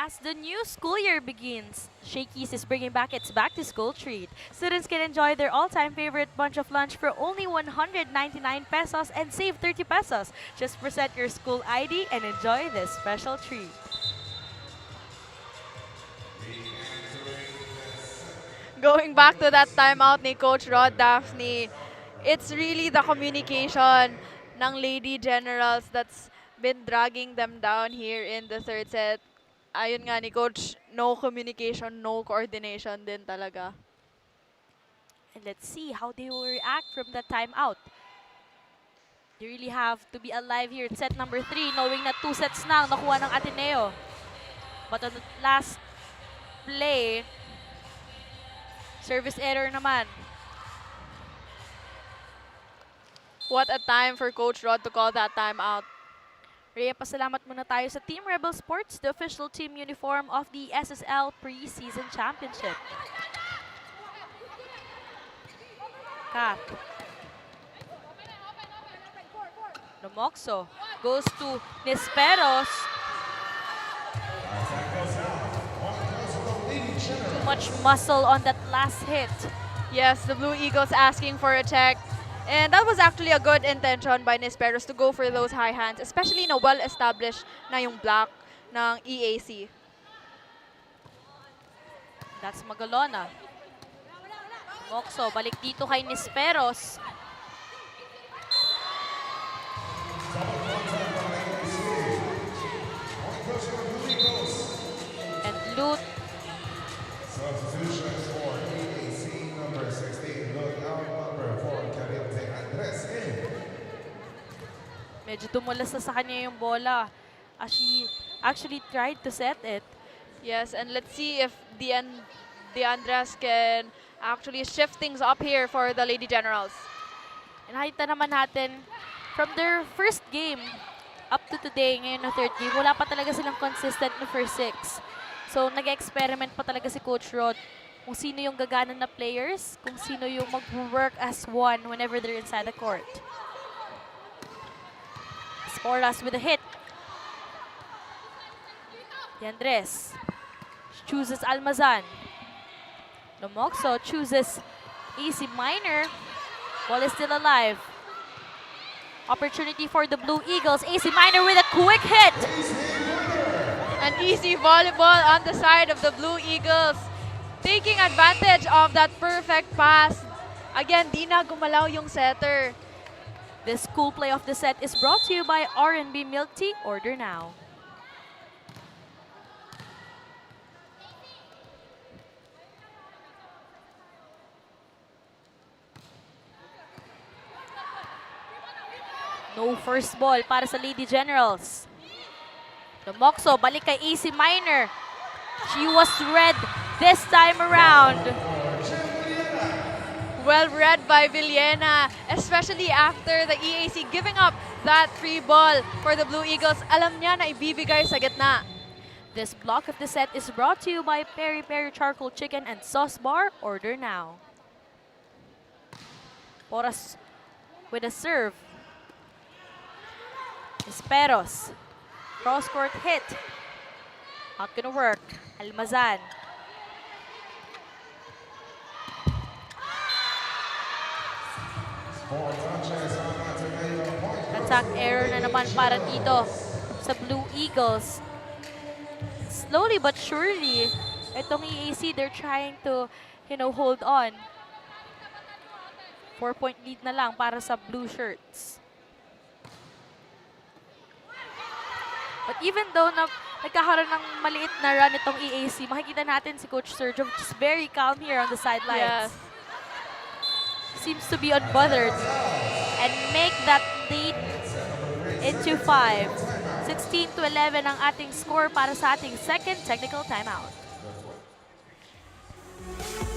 S3: As the new school year begins, Shakey's is bringing back its back-to-school treat. Students can enjoy their all-time favorite bunch of lunch for only 199 pesos and save 30 pesos. Just present your school ID and enjoy this special treat.
S1: Going back to that timeout ni Coach Rod, Daphne, it's really the communication ng Lady Generals that's been dragging them down here in the third set. Ayun nga ni Coach, no communication, no coordination din talaga.
S3: And let's see how they will react from the timeout. They really have to be alive here in set number 3, knowing na 2 sets na ang nakuha ng Ateneo. But on the last play, service error naman.
S1: What a time for Coach Rod to call that timeout.
S3: Rhea, pasalamat muna tayo sa Team Rebel Sports, the official team uniform of the SSL Preseason Championship. Kath. Lumokso goes to Nisperos. Too much muscle on that last hit.
S1: Yes, the Blue Eagles asking for a check. And that was actually a good intention by Nisperos to go for those high hands, especially na well-established na yung block ng EAC.
S3: That's Magalona. Mokso, balik dito kay Nisperos. And Loot.
S4: Substitution for EAC number 16, look out number 4, Caliente Andres in.
S3: Medyo tumulas na sa kanya yung bola. She actually tried to set it.
S1: Yes, and let's see if the Andres can actually shift things up here for the Lady Generals.
S3: And nakita naman natin, from their first game up to today, ngayon na third game, wala pa talaga silang consistent na first 6. So, nag-experiment pa talaga si Coach Rod kung sino yung gagana na players, kung sino yung mag-work as one whenever they're inside the court. Sporas with a hit. Andres chooses Almazan. Lumokso chooses EAC Minor. Ball is still alive. Opportunity for the Blue Eagles. EAC Minor with a quick hit.
S1: An easy volleyball on the side of the Blue Eagles. Taking advantage of that perfect pass. Again, di na gumalaw yung setter.
S3: This cool play of the set is brought to you by R&B Milk Tea. Order now. No first ball para sa Lady Generals. Lumokso, balik kay AC Minor. She was read this time around.
S1: Well read by Villena, especially after the EAC giving up that free ball for the Blue Eagles. Alam niya na ibibigay sa gitna.
S3: This block of the set is brought to you by Peri Peri Charcoal Chicken and Sauce Bar. Order now. Poras with a serve. Esperos. Cross-court hit. Not gonna work. Almazan. Attack error na naman para dito sa Blue Eagles. Slowly but surely, itong EAC, they're trying to, hold on. 4-point lead na lang para sa Blue Shirts. But even though nagkakaroon ng maliit na run itong EAC, makikita natin si Coach Sergio just very calm here on the sidelines.
S1: Yes.
S3: Seems to be unbothered and make that lead into 5. 16-11 ang ating score para sa ating second technical timeout.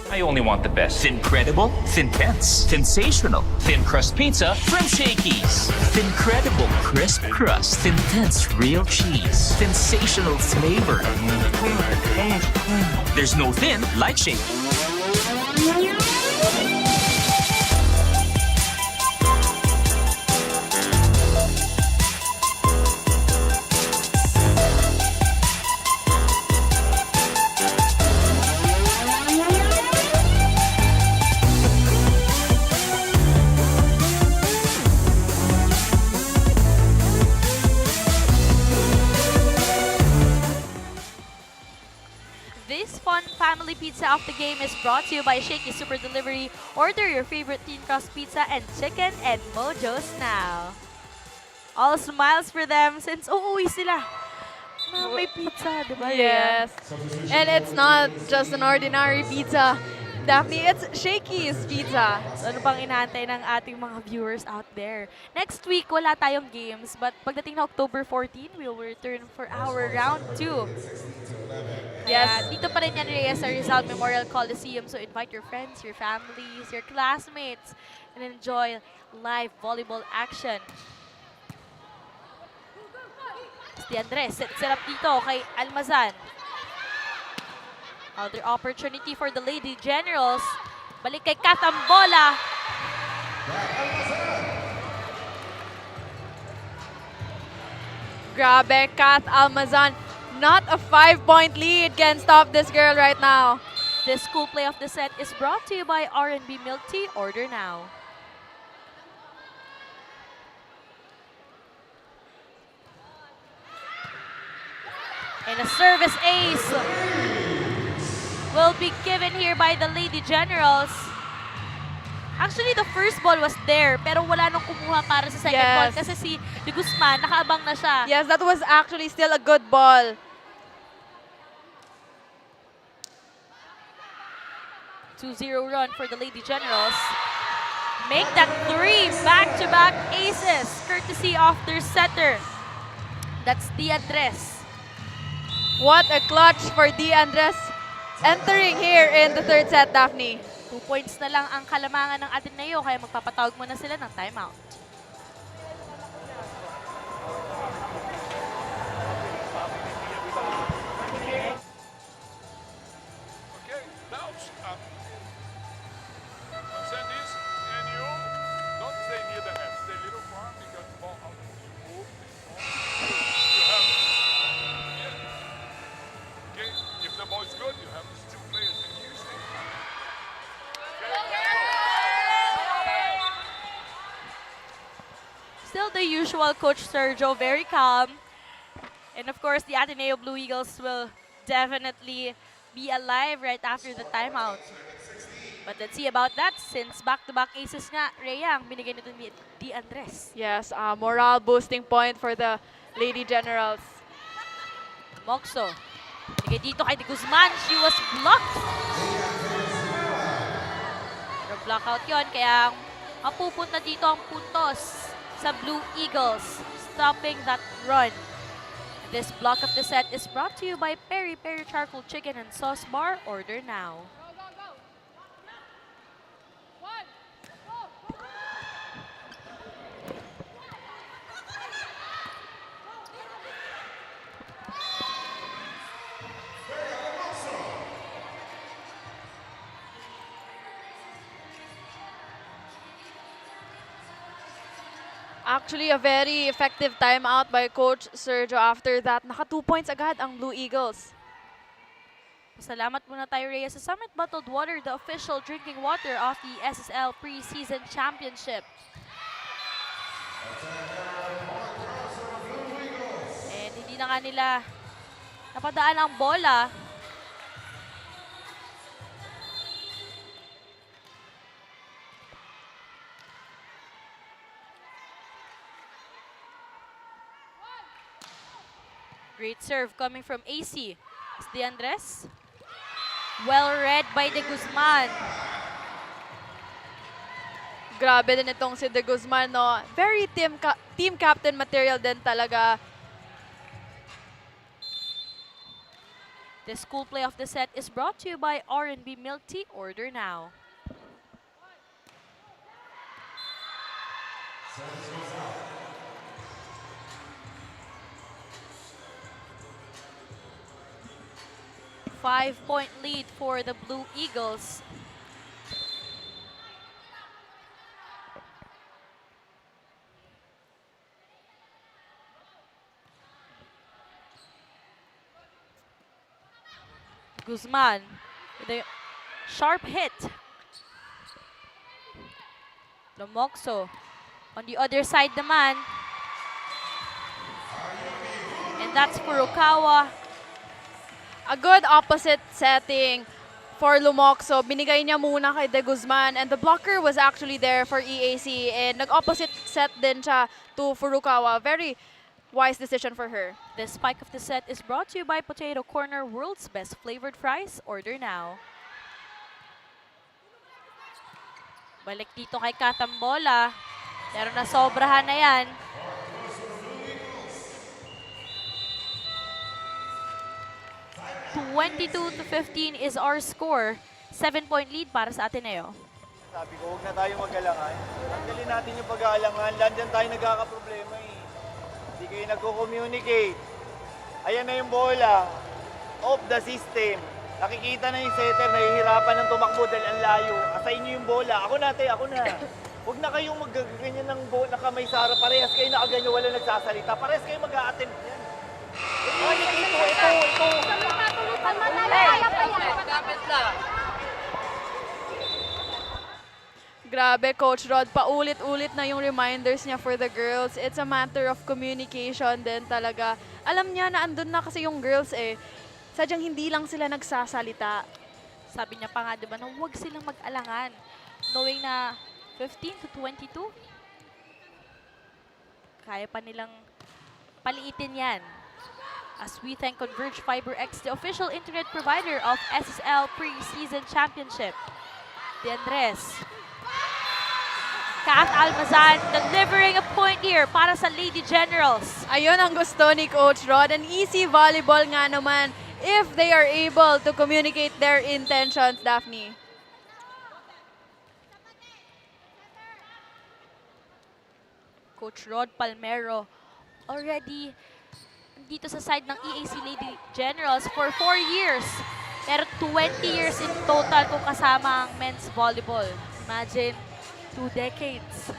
S5: I only want the best. Thincredible, Thintense, Sensational, Thin Crust Pizza from Shakey's. Thincredible crisp crust, Thintense real cheese, sensational flavor. There's no thin like Shakey.
S3: This fun family pizza of the game is brought to you by Shakey Super Delivery. Order your favorite thin crust pizza and chicken and mojos now. All smiles for them since uuwi sila. Na may pizza, diba?
S1: Yes. And it's not just an ordinary pizza. Daphne, it's Shakey's pizza.
S3: So ano pang inaantay ng ating mga viewers out there? Next week, wala tayong games. But pagdating na October 14, we will return for our round 2.
S1: Yes.
S3: Dito pa rin yan, Reyes, sa Rizal Memorial Coliseum. So invite your friends, your families, your classmates, and enjoy live volleyball action. Si Andres, set up dito kay Almazan. Other opportunity for the Lady Generals. Balik kay Katambola.
S1: Grabe, Kat Almazan. Not a 5-point lead can stop this girl right now.
S3: This cool play of the set is brought to you by R&B Milk Tea. Order now. And a service ace will be given here by the Lady Generals. Actually, the first ball was there, pero wala nang kumuha para sa second ball kasi si De Guzman, nakaabang na siya.
S1: Yes, that was actually still a good ball.
S3: 2-0 run for the Lady Generals. Make that 3 back-to-back aces, courtesy of their setter. That's Diandres.
S1: What a clutch for Andres entering here in the third set, Daphne.
S3: 2 points na lang ang kalamangan ng Ateneo, kaya magpapatawag muna sila ng timeout.
S9: Okay, now stop. Send this, and you don't stay near the net. Stay a little far because the ball out. You move. You have. Yeah. Okay, if the ball is good, you have these 2 players in here. Stay.
S3: Still the usual Coach Sergio, very calm. And of course, the Ateneo Blue Eagles will definitely be alive right after the timeout. But let's see about that since back-to-back aces nga, Rhea, ang binigay nito ni Andres.
S1: Yes, morale boosting point for the Lady Generals.
S3: Moxo. Binigay dito kay De Guzman. She was blocked. Pero block out yun, kaya mapupunta dito ang puntos sa Blue Eagles, stopping that run. This block of the set is brought to you by Peri Peri Charcoal Chicken and Sauce Bar. Order now.
S1: Actually, a very effective timeout by Coach Sergio after that. Naka 2 points agad ang Blue Eagles.
S3: Salamat muna tayo, Rhea, sa Summit Bottled Water, the official drinking water of the SSL Preseason Championship. And hindi na nga nila napadaan ang bola. Great serve coming from AC. It's De Andres. Well read by De Guzman.
S1: Grabe din itong si De Guzman, no? Very team captain material din talaga.
S3: The school play of the set is brought to you by R&B Milk Tea. Order now. Five-point lead for the Blue Eagles. Guzman with a sharp hit. Lomoxo on the other side naman. And that's Furukawa.
S1: A good opposite setting for Lumoxo. Binigay niya muna kay De Guzman and the blocker was actually there for EAC and nag-opposite set din siya to Furukawa. Very wise decision for her.
S3: The spike of the set is brought to you by Potato Corner, world's best flavored fries. Order now. Balik dito kay Katambola. Pero nasobrahan na yan. (22-15) is our score. 7-point lead para sa Ateneo.
S6: Sabi ko, huwag na tayo mag-alangan. Tanggalin natin yung pag-aalangan. Landiyan tayo nagkakaproblema eh. Hindi kayo nagko-communicate. Ayan na yung bola. Off the system. Nakikita na yung setter, nahihirapan ng tumakbo dahil ang layo. Asayin nyo yung bola. Ako na, te, ako na. Huwag na kayong magaganyan ng bola na kamay Sara. Parehas kayo nakaganyan, wala nagsasalita. Parehas kayo mag-a-attempt yan. Ito.
S1: Grabe, Coach Rod. Paulit-ulit na yung reminders niya for the girls. It's a matter of communication din talaga. Alam niya na andun na kasi yung girls eh. Sadyang hindi lang sila nagsasalita.
S3: Sabi niya pa nga, diba, na huwag silang mag-alangan. Knowing na 15-22, kaya pa nilang paliitin yan. As we thank Converge Fiber X, the official internet provider of SSL Preseason Championship. De Andres. Kat Almazan delivering a point here para sa Lady Generals.
S1: Ayun ang gusto ni Coach Rod. An easy volleyball nga naman if they are able to communicate their intentions, Daphne.
S3: Coach Rod Palmero already dito sa side ng EAC Lady Generals for 4 years. Pero 20 years in total kung kasama ang men's volleyball. Imagine, 2 decades.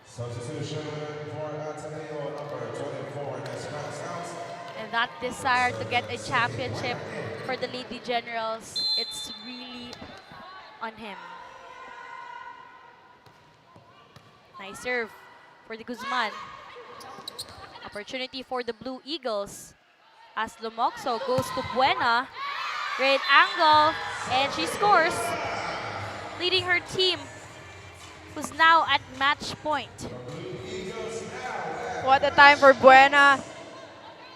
S4: Substitution for Ateneo, number 24,
S3: And that desire to get a championship for the Lady Generals, it's really on him. Nice serve for the Guzman. Opportunity for the Blue Eagles as Lomoxo goes to Buena. Great angle, and she scores, leading her team, who's now at match point.
S1: What a time for Buena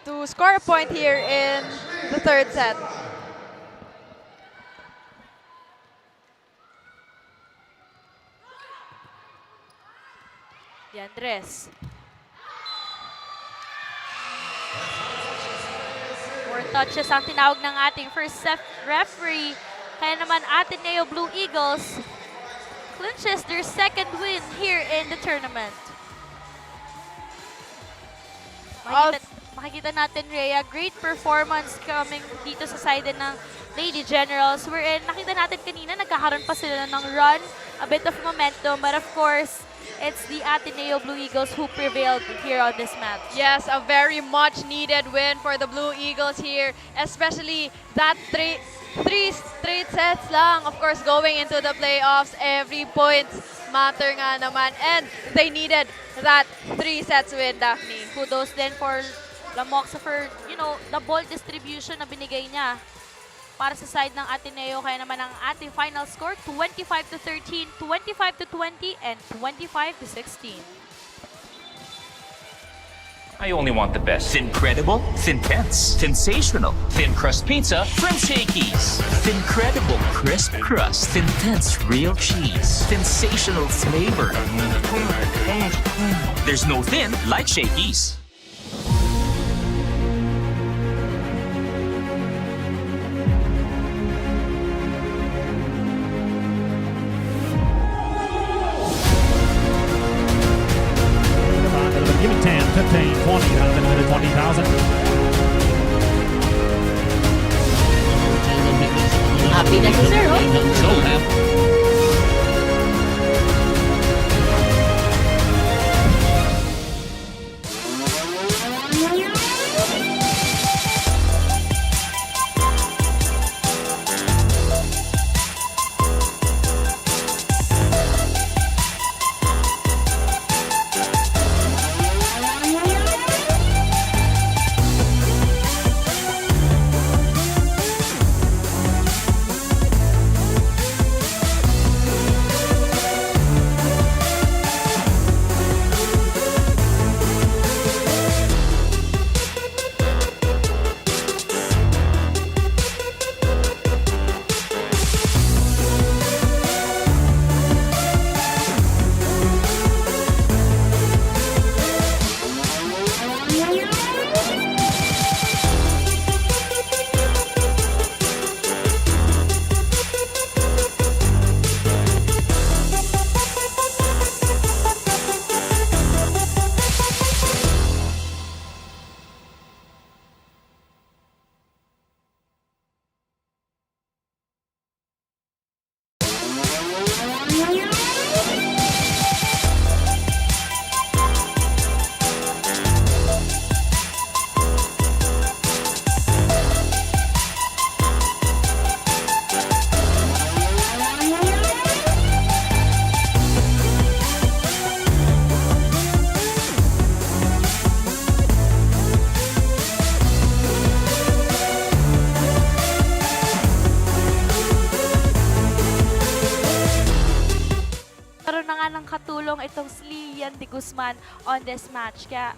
S1: to score a point here in the third set.
S3: Andres. 4 touches ang tinawag ng ating first set referee. Kaya naman Ateneo Blue Eagles clinches their second win here in the tournament. Makikita natin, Rhea, great performance coming dito sa side ng Lady Generals. Wherein nakita natin kanina, nagkakaroon pa sila ng run, a bit of momentum. But of course, it's the Ateneo Blue Eagles who prevailed here on this match.
S1: Yes, a very much needed win for the Blue Eagles here, especially that three straight sets lang. Of course, going into the playoffs, every point matter nga naman. And they needed that 3 sets win, Daphne.
S3: Kudos din for Lamoxa for, the ball distribution na binigay niya para sa side ng Ateneo. Kaya naman ang ating final score, 25-13, 25-20, and 25-16.
S5: I only want the best. Incredible, Thin-Tense, sensational, thin crust pizza from Shakey's. Incredible crisp crust, Thin-Tense real cheese, sensational flavor. There's no thin like Shakey's.
S7: Give me 10, 15, 20 out of the minute 20,000.
S8: Happy na si Sir, oh.
S5: So happy.
S3: nakatulong itong Lilian de Guzman on this match. Kaya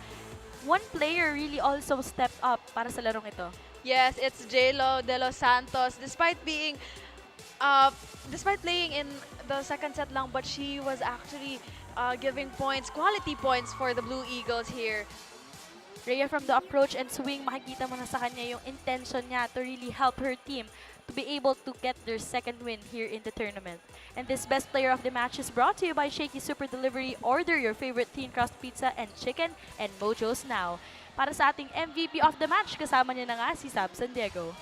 S3: one player really also stepped up para sa larong ito.
S1: Yes, it's J-Lo de los Santos. Despite playing in the second set lang, but she was actually giving points, quality points for the Blue Eagles here.
S3: Rhea, from the approach and swing, makikita mo na sa kanya yung intention niya to really help her team to be able to get their second win here in the tournament. And this best player of the match is brought to you by Shakey Super Delivery. Order your favorite thin crust pizza and chicken and Mojo's now. Para sa ating MVP of the match, kasama niya na nga si Sab San Diego.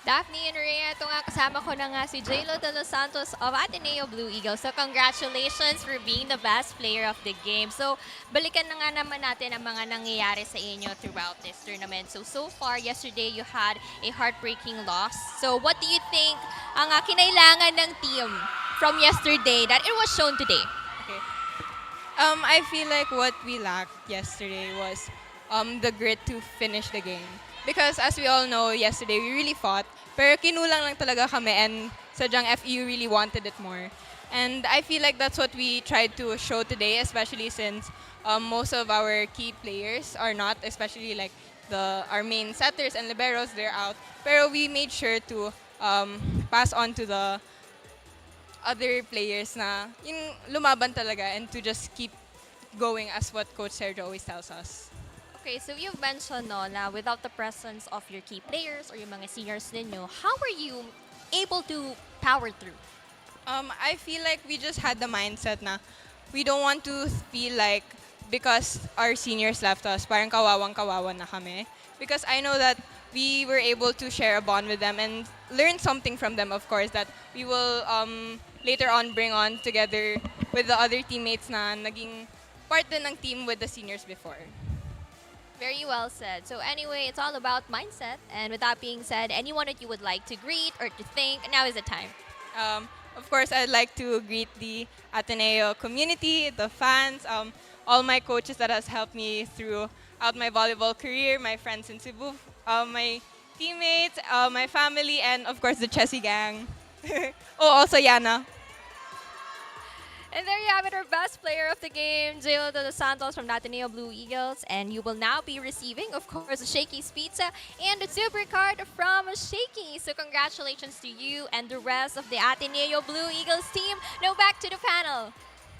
S2: Daphne and Rhea, ito nga kasama ko na nga si J-Lo de los Santos of Ateneo Blue Eagles. So congratulations for being the best player of the game. So balikan na nga naman natin ang mga nangyayari sa inyo throughout this tournament. So far, yesterday you had a heartbreaking loss. So what do you think ang kinailangan ng team from yesterday that it was shown today?
S10: Okay. I feel like what we lacked yesterday was the grit to finish the game. Because as we all know, yesterday we really fought. Pero kinulang lang talaga kami and sadyang FEU really wanted it more. And I feel like that's what we tried to show today, especially since most of our key players are not, especially like our main setters and liberos, they're out. Pero we made sure to pass on to the other players na yung lumaban talaga and to just keep going as what Coach Sergio always tells us.
S2: Okay, so you've mentioned no, na without the presence of your key players or yung mga seniors ninyo, how were you able to power through?
S10: I feel like we just had the mindset na we don't want to feel like because our seniors left us, parang kawawang-kawawa na kami. Because I know that we were able to share a bond with them and learn something from them, of course, that we will later on bring on together with the other teammates na naging part din ng team with the seniors before.
S2: Very well said. So anyway, it's all about mindset. And with that being said, anyone that you would like to greet or to thank, now is the time.
S10: Of course, I'd like to greet the Ateneo community, the fans, all my coaches that has helped me throughout my volleyball career, my friends in Cebu, my teammates, my family, and of course the Chessy gang. Oh, also Yana.
S2: And there you have it, our best player of the game, J.Lo de los Santos from the Ateneo Blue Eagles. And you will now be receiving, of course, Shakey's Pizza and a super card from Shakey. So congratulations to you and the rest of the Ateneo Blue Eagles team. Now back to the panel.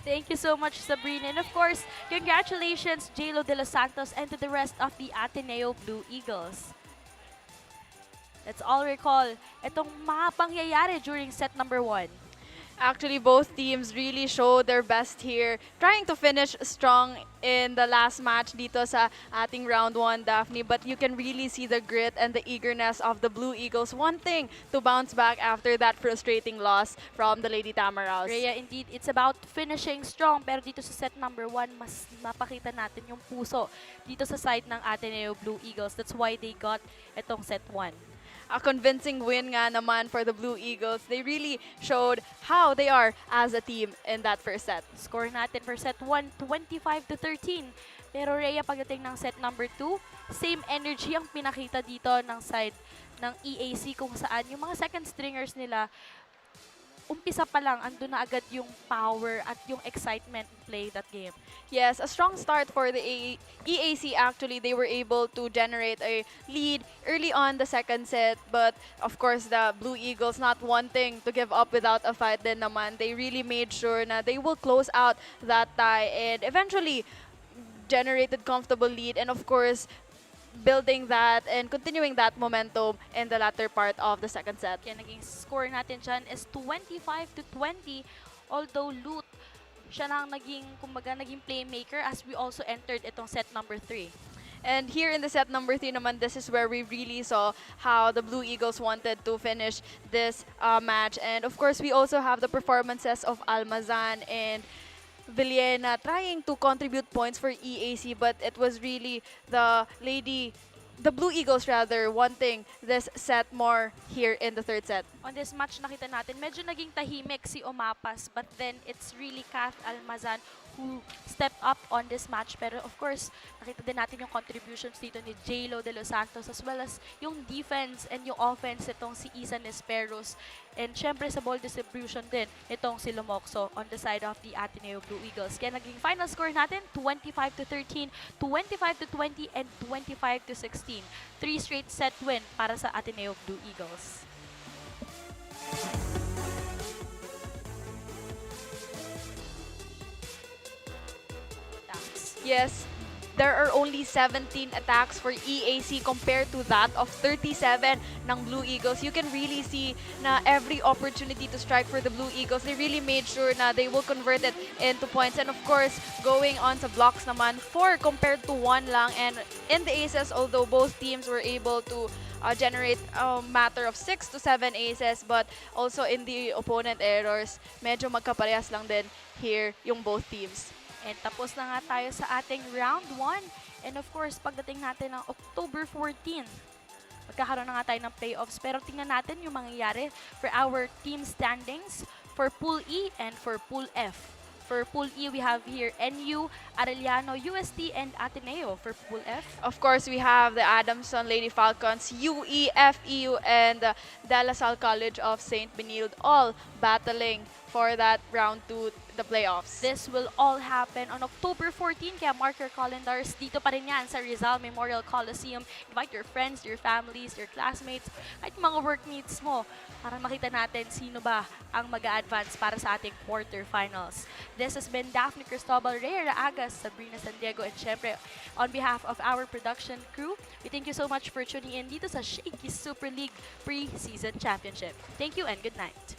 S3: Thank you so much, Sabrina. And of course, congratulations, J.Lo de los Santos, and to the rest of the Ateneo Blue Eagles. Let's all recall itong mga pangyayari during set number 1.
S1: Actually, both teams really showed their best here, trying to finish strong in the last match dito sa ating round 1, Daphne. But you can really see the grit and the eagerness of the Blue Eagles wanting to bounce back after that frustrating loss from the Lady Tamaraws.
S3: Rhea, indeed, it's about finishing strong. Pero dito sa set number 1, mas mapakita natin yung puso dito sa side ng Ateneo Blue Eagles. That's why they got itong set 1.
S1: A convincing win nga naman for the Blue Eagles. They really showed how they are as a team in that first set.
S3: Score natin for set 1, 25-13. Pero Rhea, pagdating ng set number 2, same energy ang pinakita dito ng side ng EAC kung saan yung mga second stringers nila, umpisa pa lang, andun na agad yung power at yung excitement to play that game.
S1: Yes, a strong start for the EAC actually. They were able to generate a lead early on the second set. But of course, the Blue Eagles not wanting to give up without a fight din naman. They really made sure na they will close out that tie and eventually generated comfortable lead. And of course, building that and continuing that momentum in the latter part of the second set.
S3: Kaya naging score natin dyan is 25-20. Although Lut, siya lang naging, kumbaga, naging playmaker as we also entered itong set number 3.
S1: And here in the set number 3 naman, this is where we really saw how the Blue Eagles wanted to finish this match. And of course, we also have the performances of Almazan and Villena trying to contribute points for EAC, but it was really the Blue Eagles rather wanting this set more here in the third set.
S3: On this match, nakita natin, medyo naging tahimik si Omapas, but then it's really Kath Almazan who stepped up on this match. Pero of course, nakita din natin yung contributions dito ni J.Lo de los Santos as well as yung defense and yung offense itong si Isan Esperos. And syempre sa ball distribution din itong si Lumokso on the side of the Ateneo Blue Eagles. Kaya naging final score natin, 25-13, 25-20, and 25-16. 3 straight set win para sa Ateneo Blue Eagles.
S1: Yes, there are only 17 attacks for EAC compared to that of 37 ng Blue Eagles. You can really see na every opportunity to strike for the Blue Eagles, they really made sure na they will convert it into points. And of course, going on sa blocks naman, 4 compared to 1 lang. And in the aces, although both teams were able to generate a matter of 6 to 7 aces, but also in the opponent errors, medyo magkaparehas lang din here yung both teams.
S3: And tapos na nga tayo sa ating round 1. And of course, pagdating natin ng October 14, magkakaroon na nga tayo ng playoffs. Pero tingnan natin yung mangyayari for our team standings for Pool E and for Pool F. For Pool E, we have here NU, Arellano, UST, and Ateneo. For Pool F,
S1: Of course, we have the Adamson Lady Falcons, UE, FEU, and the De La Salle College of St. Benilde all battling for that round 2, the playoffs.
S3: This will all happen on October 14, kaya mark your calendars. Dito pa rin yan sa Rizal Memorial Coliseum. Invite your friends, your families, your classmates, kahit mga workmates mo para makita natin sino ba ang mag-a-advance para sa ating quarterfinals. This has been Daphne Cristobal, Rhea Agas, Sabrina San Diego, and syempre, on behalf of our production crew, we thank you so much for tuning in dito sa Shakey Super League Preseason Championship. Thank you and good night.